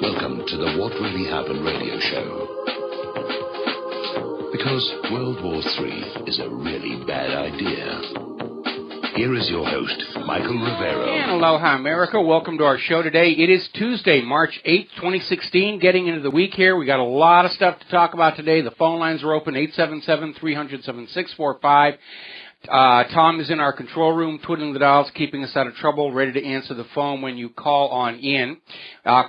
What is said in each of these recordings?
Welcome to the What Really Happened radio show. Because World War III is a really bad idea. Here is your host, Michael Rivero. And aloha, America. Welcome to our show today. It is Tuesday, March 8th, 2016, getting into the week here. We got a lot of stuff to talk about today. The phone lines are open, 877-300-7645. Tom is in our control room, twiddling the dials, keeping us out of trouble, ready to answer the phone when you call on in.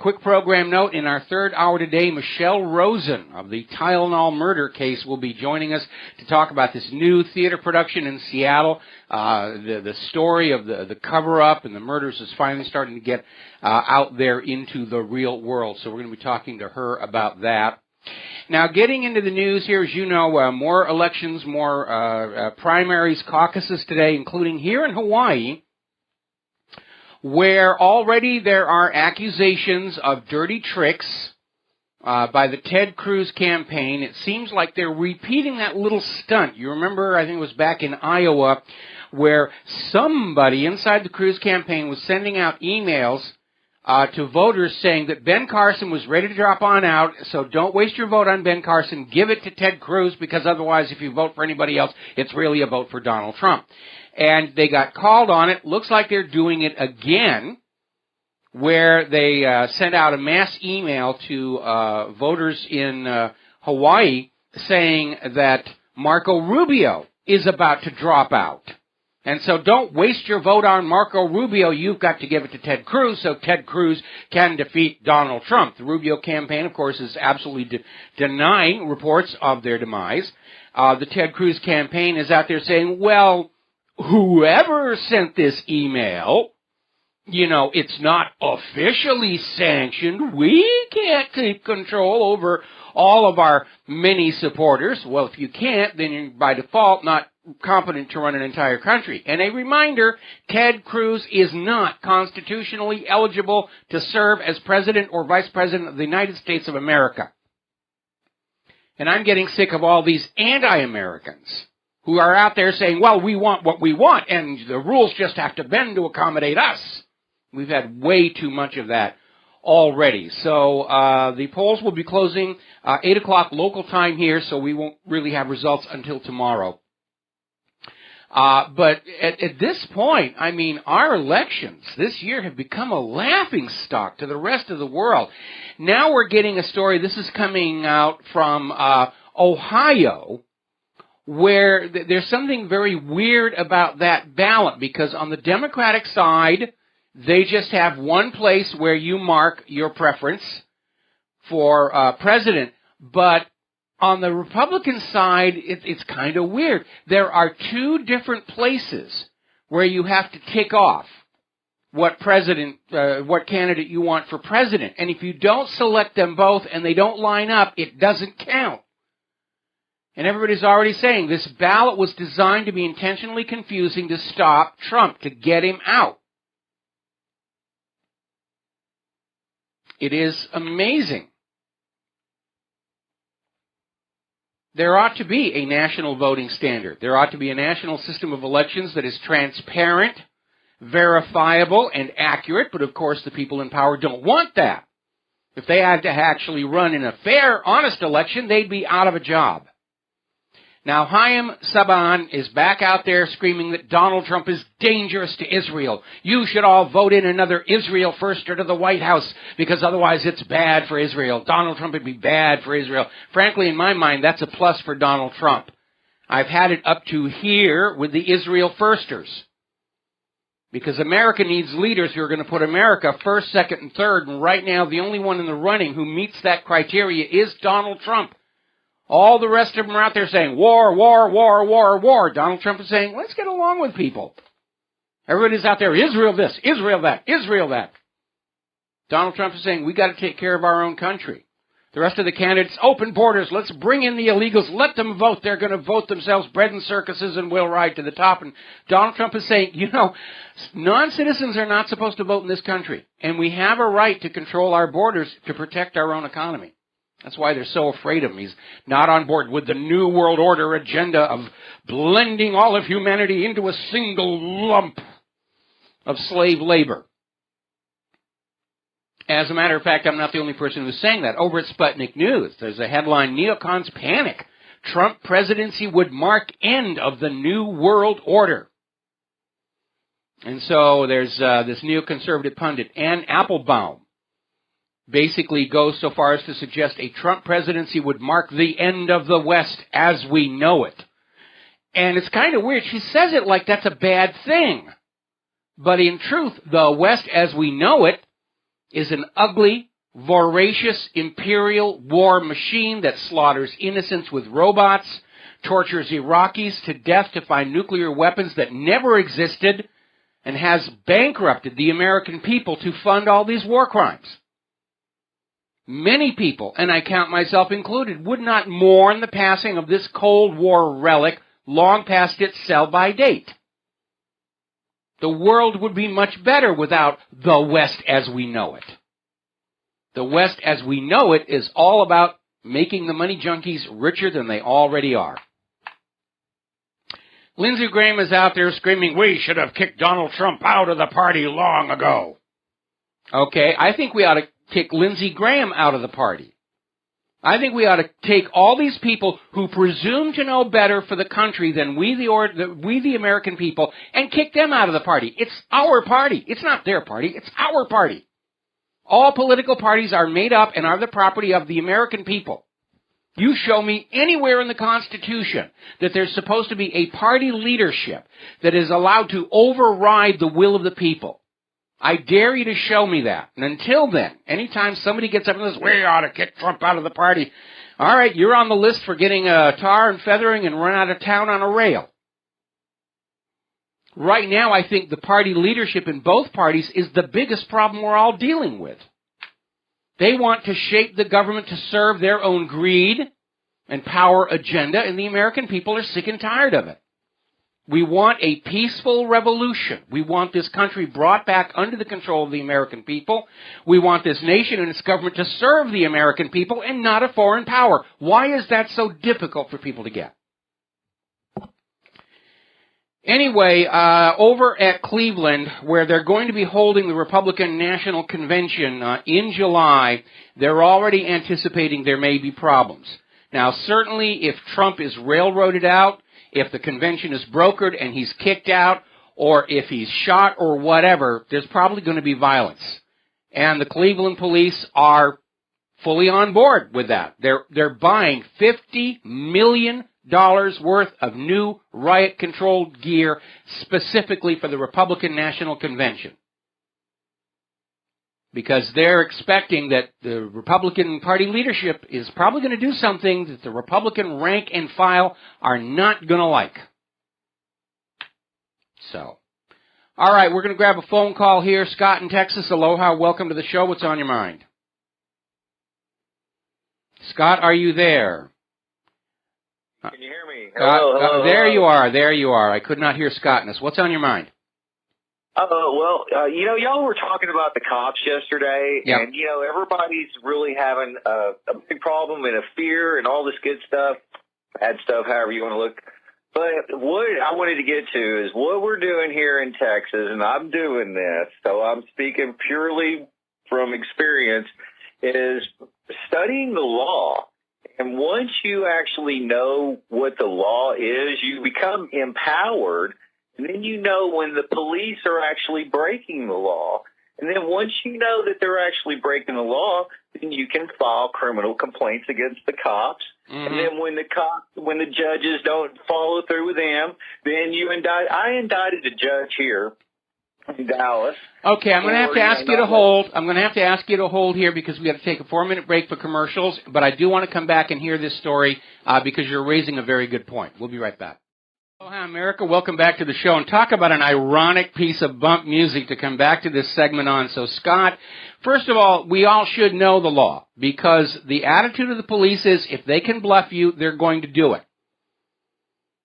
Quick program note, in our third hour today, Michelle Rosen of the Tylenol murder case will be joining us to talk about this new theater production in Seattle. The story of the cover-up and the murders is finally starting to get out there into the real world. So we're going to be talking to her about that. Now, getting into the news here, as you know, more elections, more primaries, caucuses today, including here in Hawaii, where already there are accusations of dirty tricks by the Ted Cruz campaign. It seems like they're repeating that little stunt. You remember, I think it was back in Iowa, where somebody inside the Cruz campaign was sending out emails to voters saying that Ben Carson was ready to drop on out, so don't waste your vote on Ben Carson. Give it to Ted Cruz, because otherwise if you vote for anybody else, it's really a vote for Donald Trump. And they got called on it. Looks like they're doing it again, where they sent out a mass email to voters in Hawaii saying that Marco Rubio is about to drop out. And so don't waste your vote on Marco Rubio. You've got to give it to Ted Cruz so Ted Cruz can defeat Donald Trump. The Rubio campaign, of course, is absolutely denying reports of their demise. The Ted Cruz campaign is out there saying, well, whoever sent this email, you know, it's not officially sanctioned. We can't keep control over all of our many supporters. Well, if you can't, then you're by default not competent to run an entire country. And a reminder, Ted Cruz is not constitutionally eligible to serve as president or vice president of the United States of America. And I'm getting sick of all these anti-Americans who are out there saying, well, we want what we want, and the rules just have to bend to accommodate us. We've had way too much of that already. So the polls will be closing 8 o'clock local time here, so we won't really have results until tomorrow. But at this point, I mean, our elections this year have become a laughingstock to the rest of the world. Now we're getting a story, this is coming out from Ohio, where there's something very weird about that ballot, because on the Democratic side, they just have one place where you mark your preference for president. But on the Republican side, it's kind of weird. There are two different places where you have to tick off what candidate you want for president. And if you don't select them both and they don't line up, it doesn't count. And everybody's already saying this ballot was designed to be intentionally confusing to stop Trump, to get him out. It is amazing. There ought to be a national voting standard. There ought to be a national system of elections that is transparent, verifiable, and accurate. But, of course, the people in power don't want that. If they had to actually run in a fair, honest election, they'd be out of a job. Now, Haim Saban is back out there screaming that Donald Trump is dangerous to Israel. You should all vote in another Israel firster to the White House, because otherwise it's bad for Israel. Donald Trump would be bad for Israel. Frankly, in my mind, that's a plus for Donald Trump. I've had it up to here with the Israel firsters, because America needs leaders who are going to put America first, second, and third. And right now, the only one in the running who meets that criteria is Donald Trump. All the rest of them are out there saying, war, war, war, war, war. Donald Trump is saying, let's get along with people. Everybody's out there, Israel this, Israel that, Israel that. Donald Trump is saying, we got to take care of our own country. The rest of the candidates, open borders, let's bring in the illegals, let them vote. They're going to vote themselves bread and circuses and we'll ride to the top. And Donald Trump is saying, you know, non-citizens are not supposed to vote in this country. And we have a right to control our borders to protect our own economy. That's why they're so afraid of him. He's not on board with the New World Order agenda of blending all of humanity into a single lump of slave labor. As a matter of fact, I'm not the only person who's saying that. Over at Sputnik News, there's a headline, Neocons Panic. Trump presidency would mark end of the New World Order. And so there's this neoconservative pundit, Ann Applebaum, basically goes so far as to suggest a Trump presidency would mark the end of the West as we know it. And it's kind of weird. She says it like that's a bad thing. But in truth, the West as we know it is an ugly, voracious imperial war machine that slaughters innocents with robots, tortures Iraqis to death to find nuclear weapons that never existed, and has bankrupted the American people to fund all these war crimes. Many people, and I count myself included, would not mourn the passing of this Cold War relic long past its sell-by date. The world would be much better without the West as we know it. The West as we know it is all about making the money junkies richer than they already are. Lindsey Graham is out there screaming, we should have kicked Donald Trump out of the party long ago. Okay, I think we ought to kick Lindsey Graham out of the party. I think we ought to take all these people who presume to know better for the country than we the American people and kick them out of the party. It's our party. It's not their party. It's our party. All political parties are made up and are the property of the American people. You show me anywhere in the Constitution that there's supposed to be a party leadership that is allowed to override the will of the people. I dare you to show me that. And until then, anytime somebody gets up and says, we ought to kick Trump out of the party, all right, you're on the list for getting tar and feathering and run out of town on a rail. Right now, I think the party leadership in both parties is the biggest problem we're all dealing with. They want to shape the government to serve their own greed and power agenda, and the American people are sick and tired of it. We want a peaceful revolution. We want this country brought back under the control of the American people. We want this nation and its government to serve the American people and not a foreign power. Why is that so difficult for people to get? Anyway, over at Cleveland, where they're going to be holding the Republican National Convention in July, they're already anticipating there may be problems. Now, certainly if Trump is railroaded out, if the convention is brokered and he's kicked out, or if he's shot or whatever, there's probably going to be violence. And the Cleveland police are fully on board with that. They're buying $50 million worth of new riot-controlled gear specifically for the Republican National Convention. Because they're expecting that the Republican Party leadership is probably going to do something that the Republican rank and file are not going to like. So, all right, we're going to grab a phone call here. Scott in Texas, aloha, welcome to the show. What's on your mind? Scott, are you there? Can you hear me? Hello. There you are. I could not hear Scottness. What's on your mind? Y'all were talking about the cops yesterday, yep. And, everybody's really having a big problem and a fear and all this good stuff, bad stuff, however you want to look. But what I wanted to get to is what we're doing here in Texas, and I'm doing this, so I'm speaking purely from experience, is studying the law. And once you actually know what the law is, you become empowered. And then you know when the police are actually breaking the law. And then once you know that they're actually breaking the law, then you can file criminal complaints against the cops. Mm-hmm. And then when the judges don't follow through with them, then you indict. I indicted a judge here in Dallas. Okay, I'm going to have to ask you to hold. I'm going to have to ask you to hold here because we got to take a 4-minute break for commercials. But I do want to come back and hear this story because you're raising a very good point. We'll be right back. Hi, America. Welcome back to the show. And talk about an ironic piece of bump music to come back to this segment on. So, Scott, first of all, we all should know the law because the attitude of the police is if they can bluff you, they're going to do it.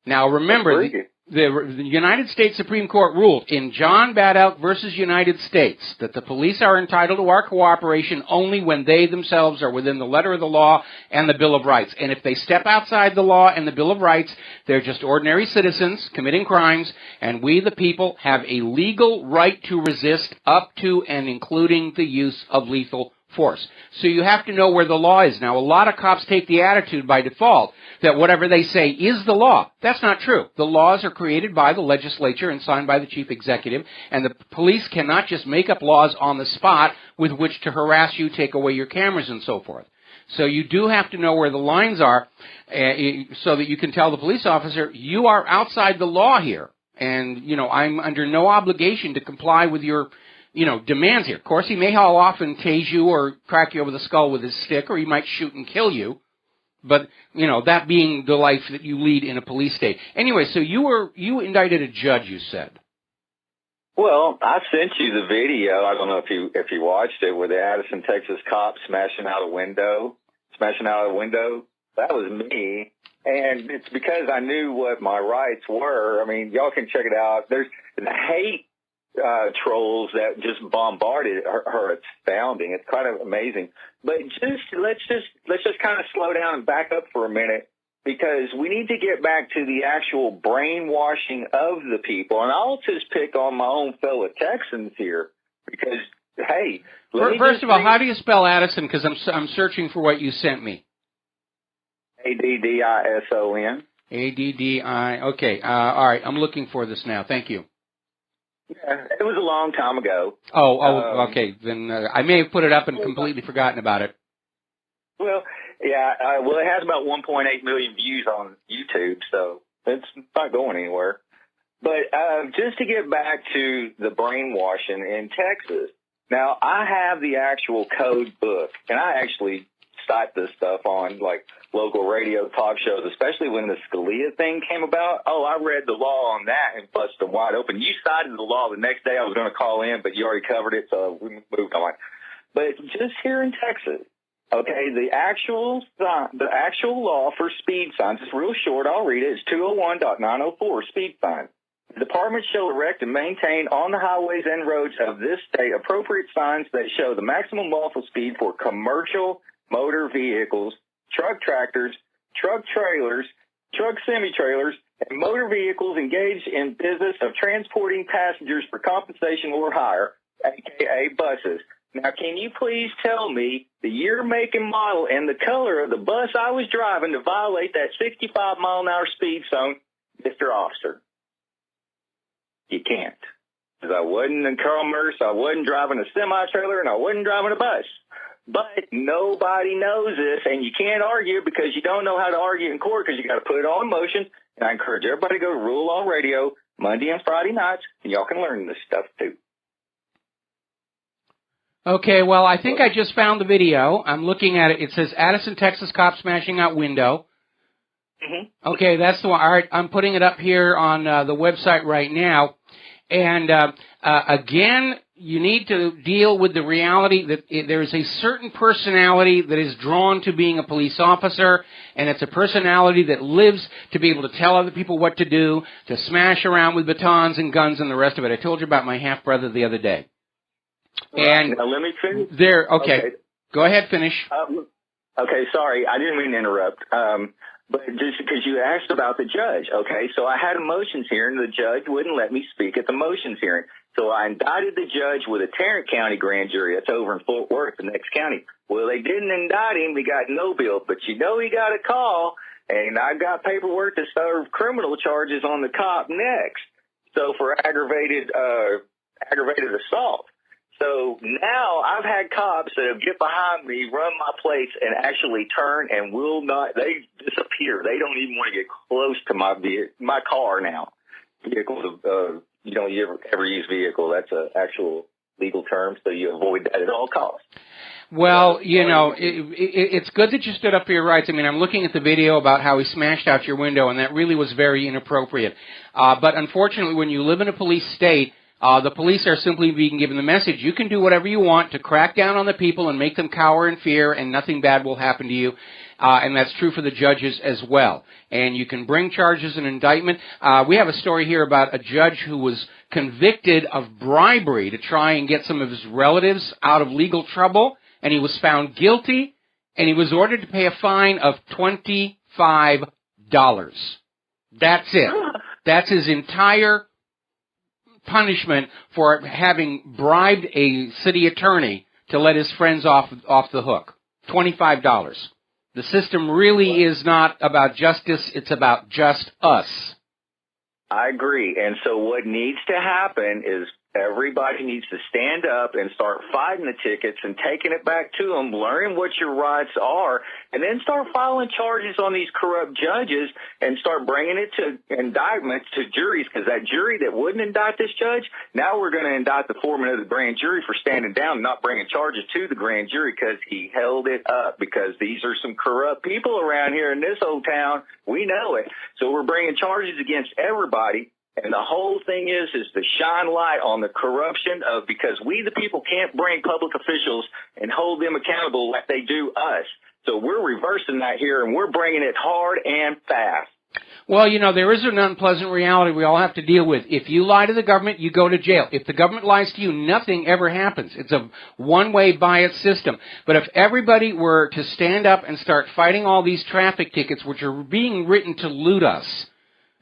Now, remember, The United States Supreme Court ruled in John Bad Elk versus United States that the police are entitled to our cooperation only when they themselves are within the letter of the law and the Bill of Rights. And if they step outside the law and the Bill of Rights, they're just ordinary citizens committing crimes, and we, the people, have a legal right to resist up to and including the use of lethal force. So you have to know where the law is. Now, a lot of cops take the attitude by default that whatever they say is the law. That's not true. The laws are created by the legislature and signed by the chief executive, and the police cannot just make up laws on the spot with which to harass you, take away your cameras, and so forth. So you do have to know where the lines are so that you can tell the police officer, you are outside the law here, and, I'm under no obligation to comply with your demands here. Of course, he may haul off and tase you or crack you over the skull with his stick, or he might shoot and kill you. But, that being the life that you lead in a police state. Anyway, so you indicted a judge, you said. Well, I sent you the video. I don't know if you watched it, where the Addison, Texas cop smashing out a window. That was me. And it's because I knew what my rights were. I mean, y'all can check it out. There's the hate trolls that just bombarded are astounding. It's kind of amazing. But let's just kind of slow down and back up for a minute, because we need to get back to the actual brainwashing of the people. And I'll just pick on my own fellow Texans here, because hey, first of all, how do you spell Addison? Because I'm searching for what you sent me. Addison. Addi. Okay. All right. I'm looking for this now. Thank you. Yeah, it was a long time ago. Okay. Then I may have put it up and completely forgotten about it. Well, yeah. It has about 1.8 million views on YouTube, so it's not going anywhere. But just to get back to the brainwashing in Texas, now I have the actual code book, and I actually cite this stuff on local radio talk shows, especially when the Scalia thing came about. Oh, I read the law on that and busted them wide open. You cited the law the next day. I was going to call in, but you already covered it, so we moved on. But just here in Texas, okay, the actual law for speed signs is real short. I'll read it. It's 201.904, speed sign. The department shall erect and maintain on the highways and roads of this state appropriate signs that show the maximum lawful speed for commercial motor vehicles, truck tractors, truck trailers, truck semi-trailers, and motor vehicles engaged in business of transporting passengers for compensation or hire, aka buses. Now, can you please tell me the year, make, and model and the color of the bus I was driving to violate that 65-mile-an-hour speed zone, Mr. Officer? You can't. Because I wasn't in commerce, I wasn't driving a semi-trailer, and I wasn't driving a bus. But nobody knows this, and you can't argue because you don't know how to argue in court, because you got to put it all in motion. And I encourage everybody to go to Rule Law Radio Monday and Friday nights, and y'all can learn this stuff too. Okay, well, I think I just found the video. I'm looking at it. It says Addison, Texas cop smashing out window. Mm-hmm. Okay, that's the one. All right, I'm putting it up here on the website right now. And again, you need to deal with the reality that there is a certain personality that is drawn to being a police officer, and it's a personality that lives to be able to tell other people what to do, to smash around with batons and guns and the rest of it. I told you about my half-brother the other day. And now let me finish. Okay. Go ahead, finish. Okay, sorry, I didn't mean to interrupt. But just because you asked about the judge, okay, so I had a motions hearing, the judge wouldn't let me speak at the motions hearing. So I indicted the judge with a Tarrant County grand jury. That's over in Fort Worth, the next county. Well, they didn't indict him. He got no bill. But he got a call, and I got paperwork to serve criminal charges on the cop next. So for aggravated assault. So now I've had cops that get behind me, run my plates, and actually turn and will not. They disappear. They don't even want to get close to my car now. Vehicles, you ever use vehicle? That's an actual legal term, so you avoid that at all costs. Well, it's good that you stood up for your rights. I mean, I'm looking at the video about how he smashed out your window, and that really was very inappropriate. But unfortunately, when you live in a police state, the police are simply being given the message, you can do whatever you want to crack down on the people and make them cower in fear, and nothing bad will happen to you. and that's true for the judges as well. And you can bring charges and indictment. We have a story here about a judge who was convicted of bribery to try and get some of his relatives out of legal trouble, and he was found guilty, and he was ordered to pay a fine of $25. That's it. That's his entire punishment for having bribed a city attorney to let his friends off the hook. $25. The system really is not about justice, it's about just us. I agree. And so what needs to happen is everybody needs to stand up and start fighting the tickets and taking it back to them, learning what your rights are, and then start filing charges on these corrupt judges and start bringing it to indictments to juries, because that jury that wouldn't indict this judge, now we're going to indict the foreman of the grand jury for standing down and not bringing charges to the grand jury because he held it up, because these are some corrupt people around here in this old town. We know it. So we're bringing charges against everybody. And the whole thing is to shine light on the corruption of, because we the people can't bring public officials and hold them accountable like they do us. So we're reversing that here, and we're bringing it hard and fast. Well, you know, there is an unpleasant reality we all have to deal with. If you lie to the government, you go to jail. If the government lies to you, nothing ever happens. It's a one-way bias system. But if everybody were to stand up and start fighting all these traffic tickets, which are being written to loot us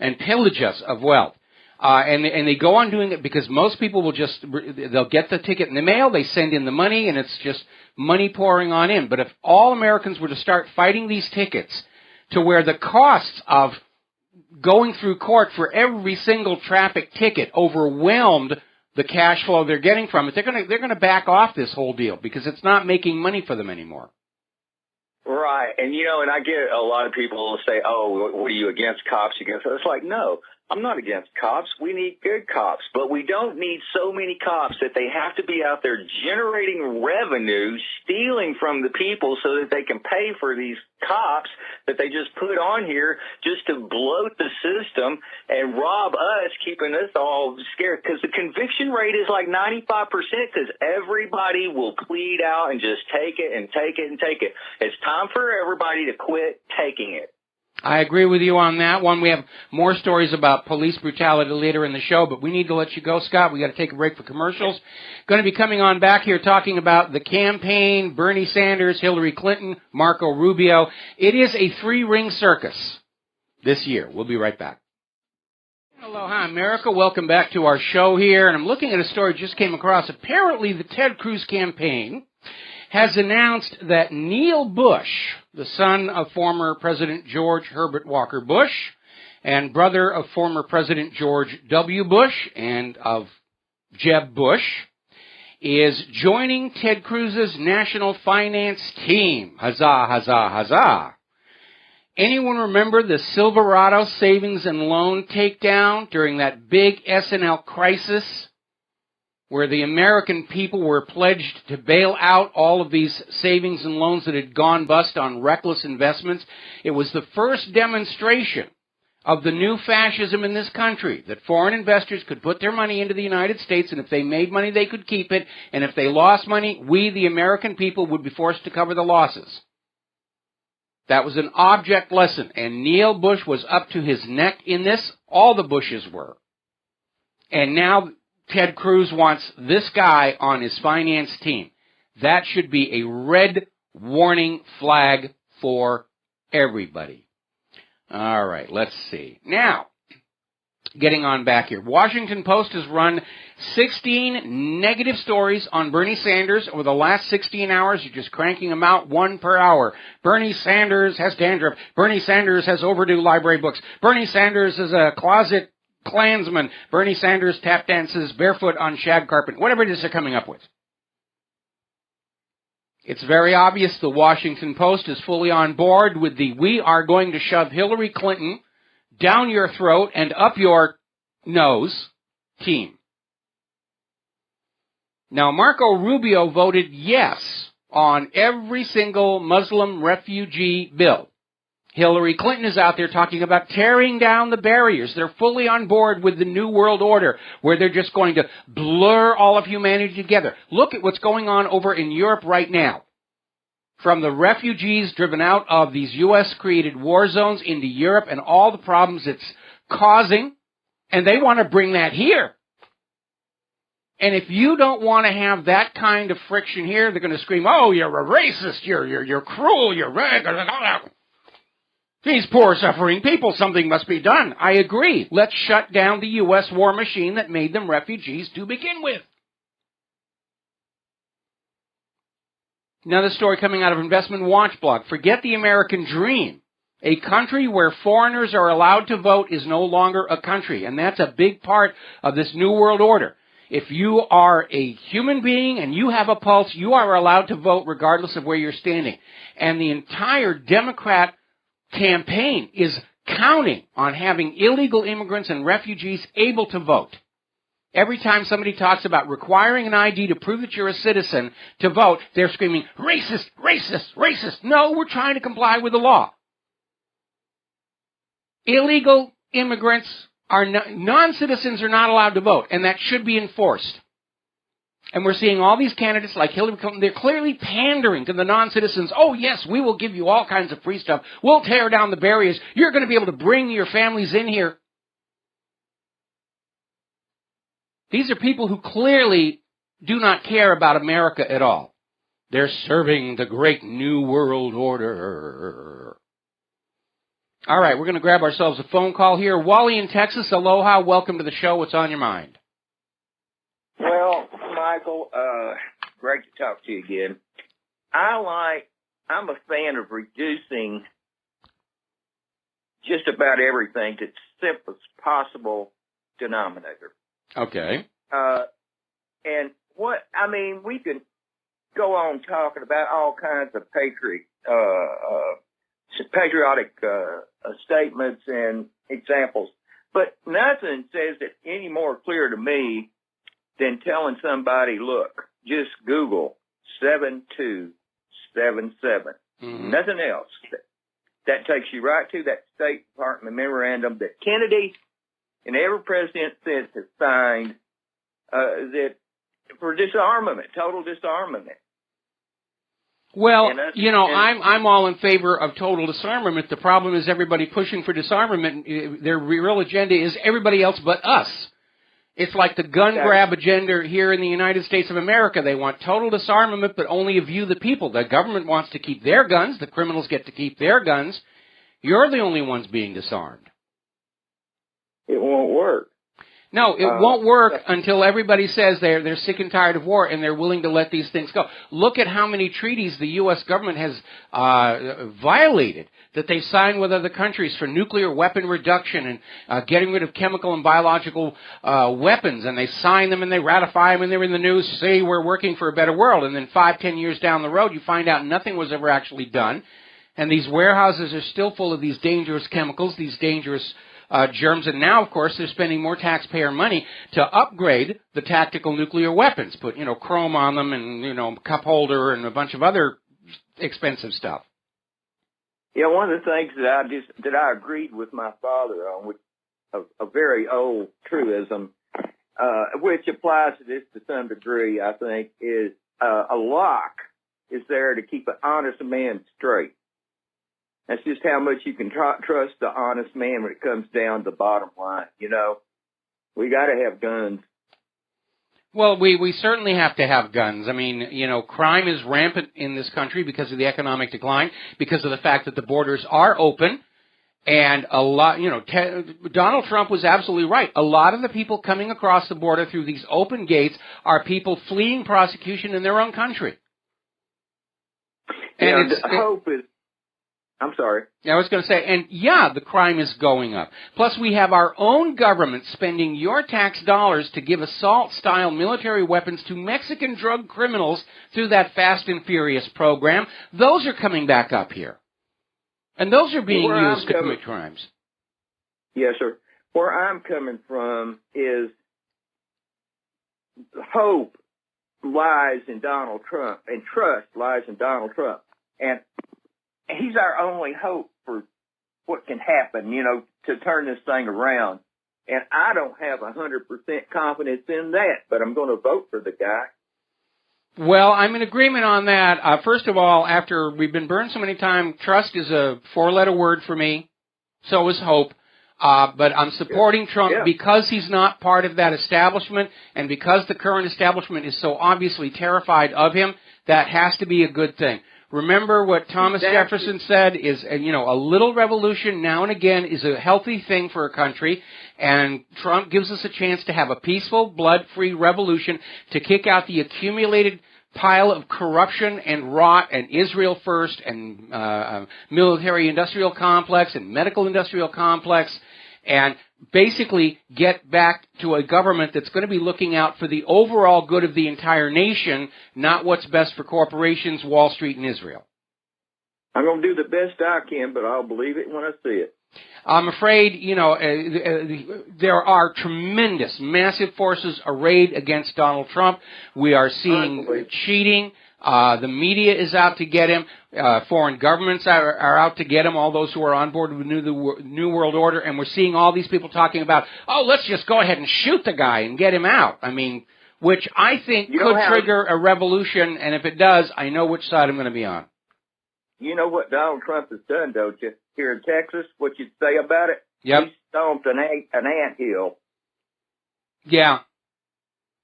and pillage us of wealth, and they go on doing it because most people will they'll get the ticket in the mail, they send in the money, and it's just money pouring on in. But if all Americans were to start fighting these tickets to where the costs of going through court for every single traffic ticket overwhelmed the cash flow they're getting from it, they're going to back off this whole deal because it's not making money for them anymore. Right. And, you know, and I get a lot of people will say, oh, what are you against cops? It's like, no, I'm not against cops. We need good cops, but we don't need so many cops that they have to be out there generating revenue, stealing from the people so that they can pay for these cops that they just put on here just to bloat the system and rob us, keeping us all scared. Because the conviction rate is like 95% because everybody will plead out and just take it and take it and take it. It's time for everybody to quit taking it. I agree with you on that one. We have more stories about police brutality later in the show, but we need to let you go, Scott. We got to take a break for commercials. Going to be coming on back here talking about the campaign, Bernie Sanders, Hillary Clinton, Marco Rubio. It is a three-ring circus this year. We'll be right back. Aloha, America. Welcome back to our show here. And I'm looking at a story just came across. Apparently, the Ted Cruz campaign has announced that Neil Bush, the son of former President George Herbert Walker Bush and brother of former President George W. Bush and of Jeb Bush, is joining Ted Cruz's national finance team. Huzzah, huzzah, huzzah. Anyone remember the Silverado savings and loan takedown during that big SNL crisis, where the American people were pledged to bail out all of these savings and loans that had gone bust on reckless investments? It was the first demonstration of the new fascism in this country, that foreign investors could put their money into the United States, and if they made money, they could keep it, and if they lost money, we, the American people, would be forced to cover the losses. That was an object lesson, and Neil Bush was up to his neck in this. All the Bushes were. And now Ted Cruz wants this guy on his finance team. That should be a red warning flag for everybody. All right, let's see. Now, getting on back here. Washington Post has run 16 negative stories on Bernie Sanders over the last 16 hours. You're just cranking them out one per hour. Bernie Sanders has dandruff. Bernie Sanders has overdue library books. Bernie Sanders is a closet Klansman. Bernie Sanders tap dances barefoot on shag carpet. Whatever it is they're coming up with. It's very obvious the Washington Post is fully on board with the "we are going to shove Hillary Clinton down your throat and up your nose" team. Now, Marco Rubio voted yes on every single Muslim refugee bill. Hillary Clinton is out there talking about tearing down the barriers. They're fully on board with the New World Order, where they're just going to blur all of humanity together. Look at what's going on over in Europe right now. from the refugees driven out of these U.S.-created war zones into Europe and all the problems it's causing, and they want to bring that here. And if you don't want to have that kind of friction here, they're going to scream, oh, you're a racist, you're cruel, you're these poor suffering people, something must be done. I agree. Let's shut down the U.S. war machine that made them refugees to begin with. Another story coming out of Investment Watch blog. Forget the American dream. A country where foreigners are allowed to vote is no longer a country, and that's a big part of this New World Order. If you are a human being and you have a pulse, you are allowed to vote regardless of where you're standing. And the entire Democrat campaign is counting on having illegal immigrants and refugees able to vote. Every time somebody talks about requiring an ID to prove that you're a citizen to vote, they're screaming, racist, racist, racist. No, we're trying to comply with the law. Illegal immigrants are non-citizens are not allowed to vote, and that should be enforced. And we're seeing all these candidates like Hillary Clinton, they're clearly pandering to the non-citizens. Oh, yes, we will give you all kinds of free stuff. We'll tear down the barriers. You're going to be able to bring your families in here. These are people who clearly do not care about America at all. They're serving the great New World Order. All right, we're going to grab ourselves a phone call here. Wally in Texas, aloha. Welcome to the show. What's on your mind? Well, Michael, great to talk to you again. I'm a fan of reducing just about everything to the simplest possible denominator. Okay. And we can go on talking about all kinds of patriotic statements and examples, but nothing says it any more clear to me than telling somebody, look, just Google 7277. Mm-hmm. Nothing else. That takes you right to that State Department memorandum that Kennedy and every president since has signed that for disarmament, total disarmament. Well, I'm all in favor of total disarmament. The problem is everybody pushing for disarmament, their real agenda is everybody else but us. It's like the gun grab agenda here in the United States of America. They want total disarmament, but only of you, the people. The government wants to keep their guns. The criminals get to keep their guns. You're the only ones being disarmed. It won't work. No, it won't work until everybody says they're sick and tired of war and they're willing to let these things go. Look at how many treaties the U.S. government has violated that they've signed with other countries for nuclear weapon reduction and getting rid of chemical and biological weapons. And they sign them and they ratify them and they're in the news, say we're working for a better world. And then 5-10 years down the road, you find out nothing was ever actually done. And these warehouses are still full of these dangerous chemicals, these dangerous germs, and now, of course, they're spending more taxpayer money to upgrade the tactical nuclear weapons, put, chrome on them and, cup holder and a bunch of other expensive stuff. Yeah, one of the things that I agreed with my father on, which a very old truism, which applies to this to some degree, I think, is a lock is there to keep an honest man straight. That's just how much you can trust the honest man when it comes down to the bottom line. We got to have guns. Well, we certainly have to have guns. I mean, crime is rampant in this country because of the economic decline, because of the fact that the borders are open. And a lot, Donald Trump was absolutely right. A lot of the people coming across the border through these open gates are people fleeing prosecution in their own country. And the hope is, I'm sorry. I was going to say, and yeah, the crime is going up. Plus, we have our own government spending your tax dollars to give assault-style military weapons to Mexican drug criminals through that Fast and Furious program. Those are coming back up here. And those are being used to commit crimes. Yes, sir. Where I'm coming from is hope lies in Donald Trump, and trust lies in Donald Trump. And he's our only hope for what can happen, to turn this thing around. And I don't have 100% confidence in that, but I'm going to vote for the guy. Well, I'm in agreement on that. First of all, after we've been burned so many times, trust is a four-letter word for me. So is hope. But I'm supporting Trump because he's not part of that establishment, and because the current establishment is so obviously terrified of him. That has to be a good thing. Remember what Thomas Jefferson said is, a little revolution now and again is a healthy thing for a country, and Trump gives us a chance to have a peaceful, blood-free revolution to kick out the accumulated pile of corruption and rot and Israel first and military-industrial complex and medical-industrial complex, and basically get back to a government that's going to be looking out for the overall good of the entire nation, not what's best for corporations, Wall Street, and Israel. I'm going to do the best I can, but I'll believe it when I see it. I'm afraid, there are tremendous, massive forces arrayed against Donald Trump. We are seeing cheating. The media is out to get him. Foreign governments are out to get him, all those who are on board with the New World Order. And we're seeing all these people talking about, let's just go ahead and shoot the guy and get him out. I mean, which I think could trigger a revolution. And if it does, I know which side I'm going to be on. You know what Donald Trump has done, don't you? Here in Texas, what you'd say about it? Yep. He stomped an anthill. Yeah.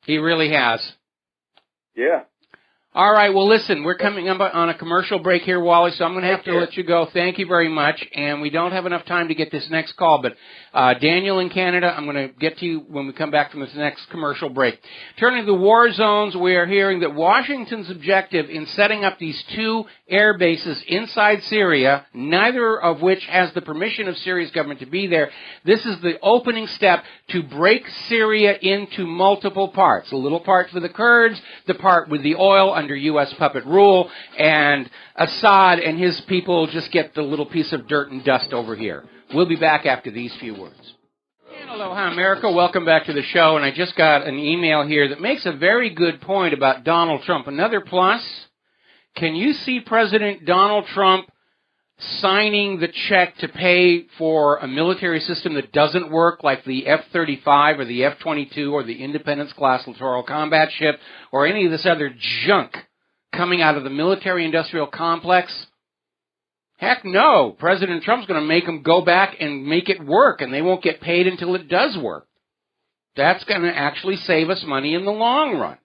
He really has. Yeah. All right, well, listen, we're coming up on a commercial break here, Wally, so I'm going to have to let you go. Thank you very much, and we don't have enough time to get this next call, but Daniel in Canada, I'm going to get to you when we come back from this next commercial break. Turning to the war zones, we are hearing that Washington's objective in setting up these two air bases inside Syria, neither of which has the permission of Syria's government to be there, this is the opening step to break Syria into multiple parts. A little part for the Kurds, the part with the oil under U.S. puppet rule, and Assad and his people just get the little piece of dirt and dust over here. We'll be back after these few words. And aloha, America. Welcome back to the show. And I just got an email here that makes a very good point about Donald Trump. Another plus, can you see President Donald Trump signing the check to pay for a military system that doesn't work, like the F-35 or the F-22 or the Independence-class littoral combat ship or any of this other junk coming out of the military-industrial complex? Heck no. President Trump's going to make them go back and make it work, and they won't get paid until it does work. That's going to actually save us money in the long run.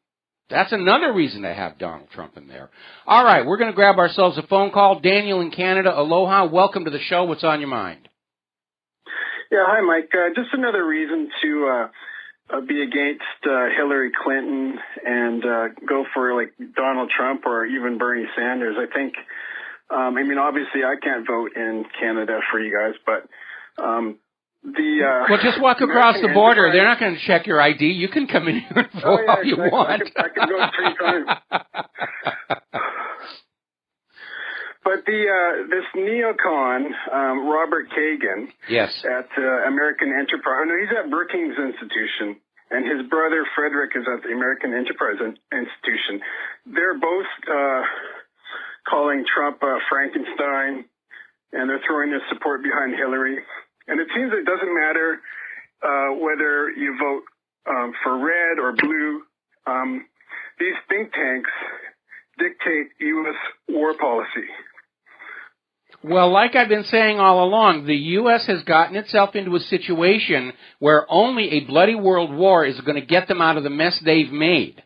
That's another reason to have Donald Trump in there. All right, we're going to grab ourselves a phone call. Daniel in Canada, aloha. Welcome to the show. What's on your mind? Yeah, hi, Mike. Just another reason to be against Hillary Clinton and go for like Donald Trump or even Bernie Sanders. I think, obviously I can't vote in Canada for you guys, but well, just walk across the border. They're not going to check your ID. You can come in here and vote all you want. I can go 3 times. But this neocon, Robert Kagan, yes, at American Enterprise. No, he's at Brookings Institution, and his brother Frederick is at the American Enterprise Institution. They're both calling Trump Frankenstein, and they're throwing their support behind Hillary. And it seems it doesn't matter whether you vote for red or blue. These think tanks dictate U.S. war policy. Well, like I've been saying all along, the U.S. has gotten itself into a situation where only a bloody world war is going to get them out of the mess they've made.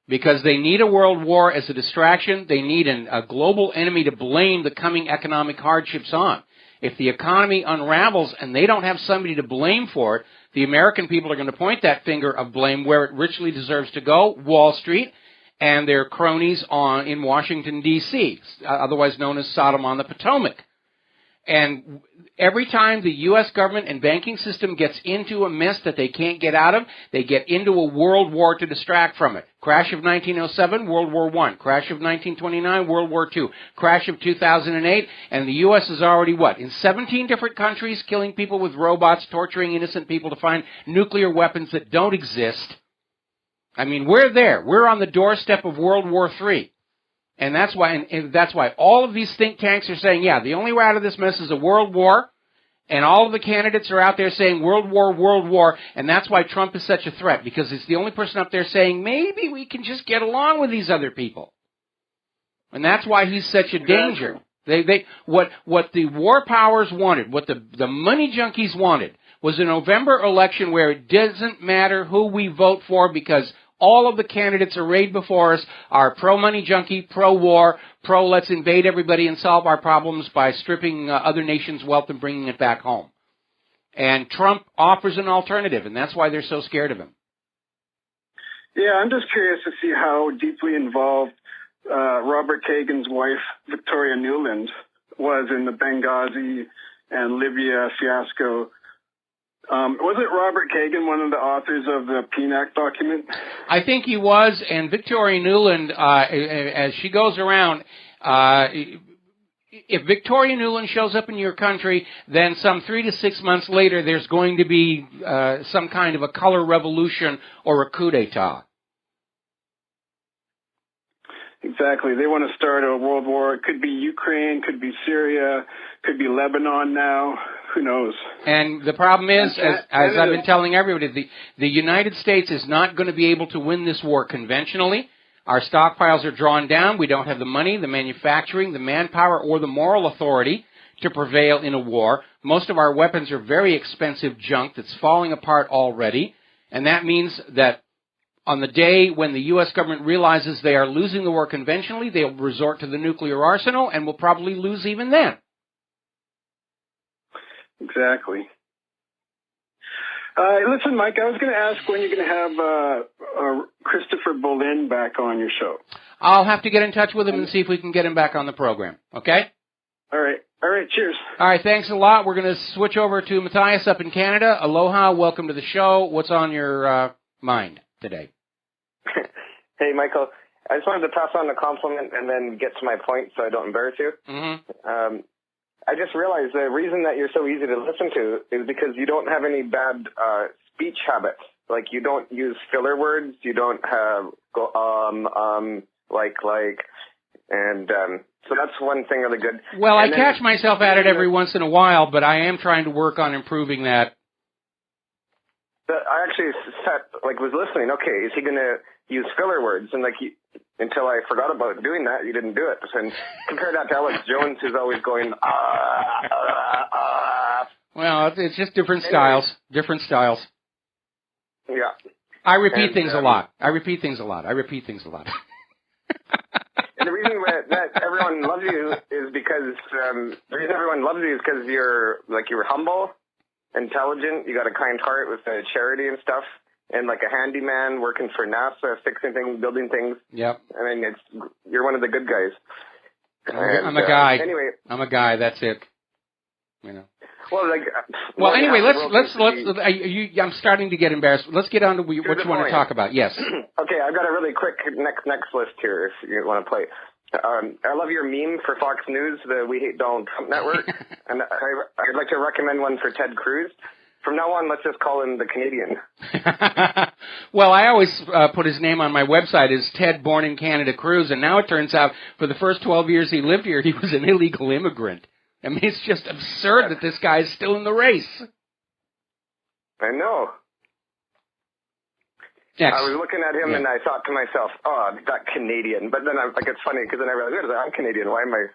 Because they need a world war as a distraction. They need a global enemy to blame the coming economic hardships on. If the economy unravels and they don't have somebody to blame for it, the American people are going to point that finger of blame where it richly deserves to go, Wall Street, and their cronies in Washington, D.C., otherwise known as Sodom on the Potomac. And every time the U.S. government and banking system gets into a mess that they can't get out of, they get into a world war to distract from it. Crash of 1907, World War I. Crash of 1929, World War II. Crash of 2008, and the U.S. is already, in 17 different countries, killing people with robots, torturing innocent people to find nuclear weapons that don't exist. I mean, we're there. We're on the doorstep of World War III. And that's why all of these think tanks are saying, the only way out of this mess is a world war, And all of the candidates are out there saying World War, and that's why Trump is such a threat, because it's the only person up there saying maybe we can just get along with these other people. And that's why he's such a danger. What the war powers wanted, what the money junkies wanted, was a November election where it doesn't matter who we vote for, because all of the candidates arrayed before us are pro-money junkie, pro-war, pro-let's invade everybody and solve our problems by stripping other nations' wealth and bringing it back home. And Trump offers an alternative, and that's why they're so scared of him. Yeah, I'm just curious to see how deeply involved Robert Kagan's wife, Victoria Nuland, was in the Benghazi and Libya fiasco. Wasn't Robert Kagan one of the authors of the PNAC document? I think he was, and Victoria Nuland, as she goes around, if Victoria Nuland shows up in your country, then some 3 to 6 months later, there's going to be some kind of a color revolution or a coup d'etat. Exactly. They want to start a world war. It could be Ukraine, could be Syria, could be Lebanon now. Who knows? And the problem is, as I've been telling everybody, the United States is not going to be able to win this war conventionally. Our stockpiles are drawn down. We don't have the money, the manufacturing, the manpower, or the moral authority to prevail in a war. Most of our weapons are very expensive junk that's falling apart already. And that means that on the day when the U.S. government realizes they are losing the war conventionally, they'll resort to the nuclear arsenal and will probably lose even then. Exactly. Listen, Mike, I was going to ask when you're going to have Christopher Boleyn back on your show. I'll have to get in touch with him and see if we can get him back on the program. Okay? All right. Cheers. All right, thanks a lot. We're going to switch over to Matthias up in Canada. Aloha, welcome to the show. What's on your mind today? Hey, Michael. I just wanted to pass on a compliment and then get to my point so I don't embarrass you. Mm-hmm. I just realized the reason that you're so easy to listen to is because you don't have any bad speech habits. Like, you don't use filler words. You don't have and so that's one thing really good. Well, I catch myself at it every once in a while, but I am trying to work on improving that. I actually was listening. Okay, is he going to use filler words? And until I forgot about doing that, you didn't do it. And compare that to Alex Jones, who's always going, Well, it's just different styles. Different styles. Yeah. I repeat things a lot. And the reason that everyone loves you is because you're humble, intelligent, you got a kind heart with charity and stuff, and like a handyman working for NASA, fixing things, building things. Yep. I mean, you're one of the good guys. I'm a guy. Anyway, I'm a guy. That's it. You know. Well, anyway, let's. I'm starting to get embarrassed. Let's get on to what you want to talk about. Yes. Okay, I've got a really quick next list here if you want to play. I love your meme for Fox News, the We Hate Donald Trump network, and I'd like to recommend one for Ted Cruz. From now on, let's just call him the Canadian. Well, I always put his name on my website as Ted Born in Canada Cruz, and now it turns out for the first 12 years he lived here, he was an illegal immigrant. I mean, it's just absurd that this guy is still in the race. I know. Next. I was looking at him and I thought to myself, oh, that Canadian. But then it's funny because then I realized, I'm Canadian. Why am I?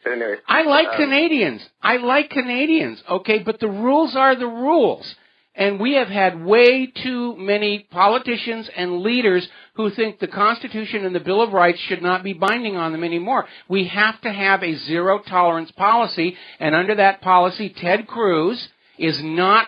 Anyway. I like Canadians. Okay, but the rules are the rules. And we have had way too many politicians and leaders who think the Constitution and the Bill of Rights should not be binding on them anymore. We have to have a zero-tolerance policy, and under that policy, Ted Cruz is not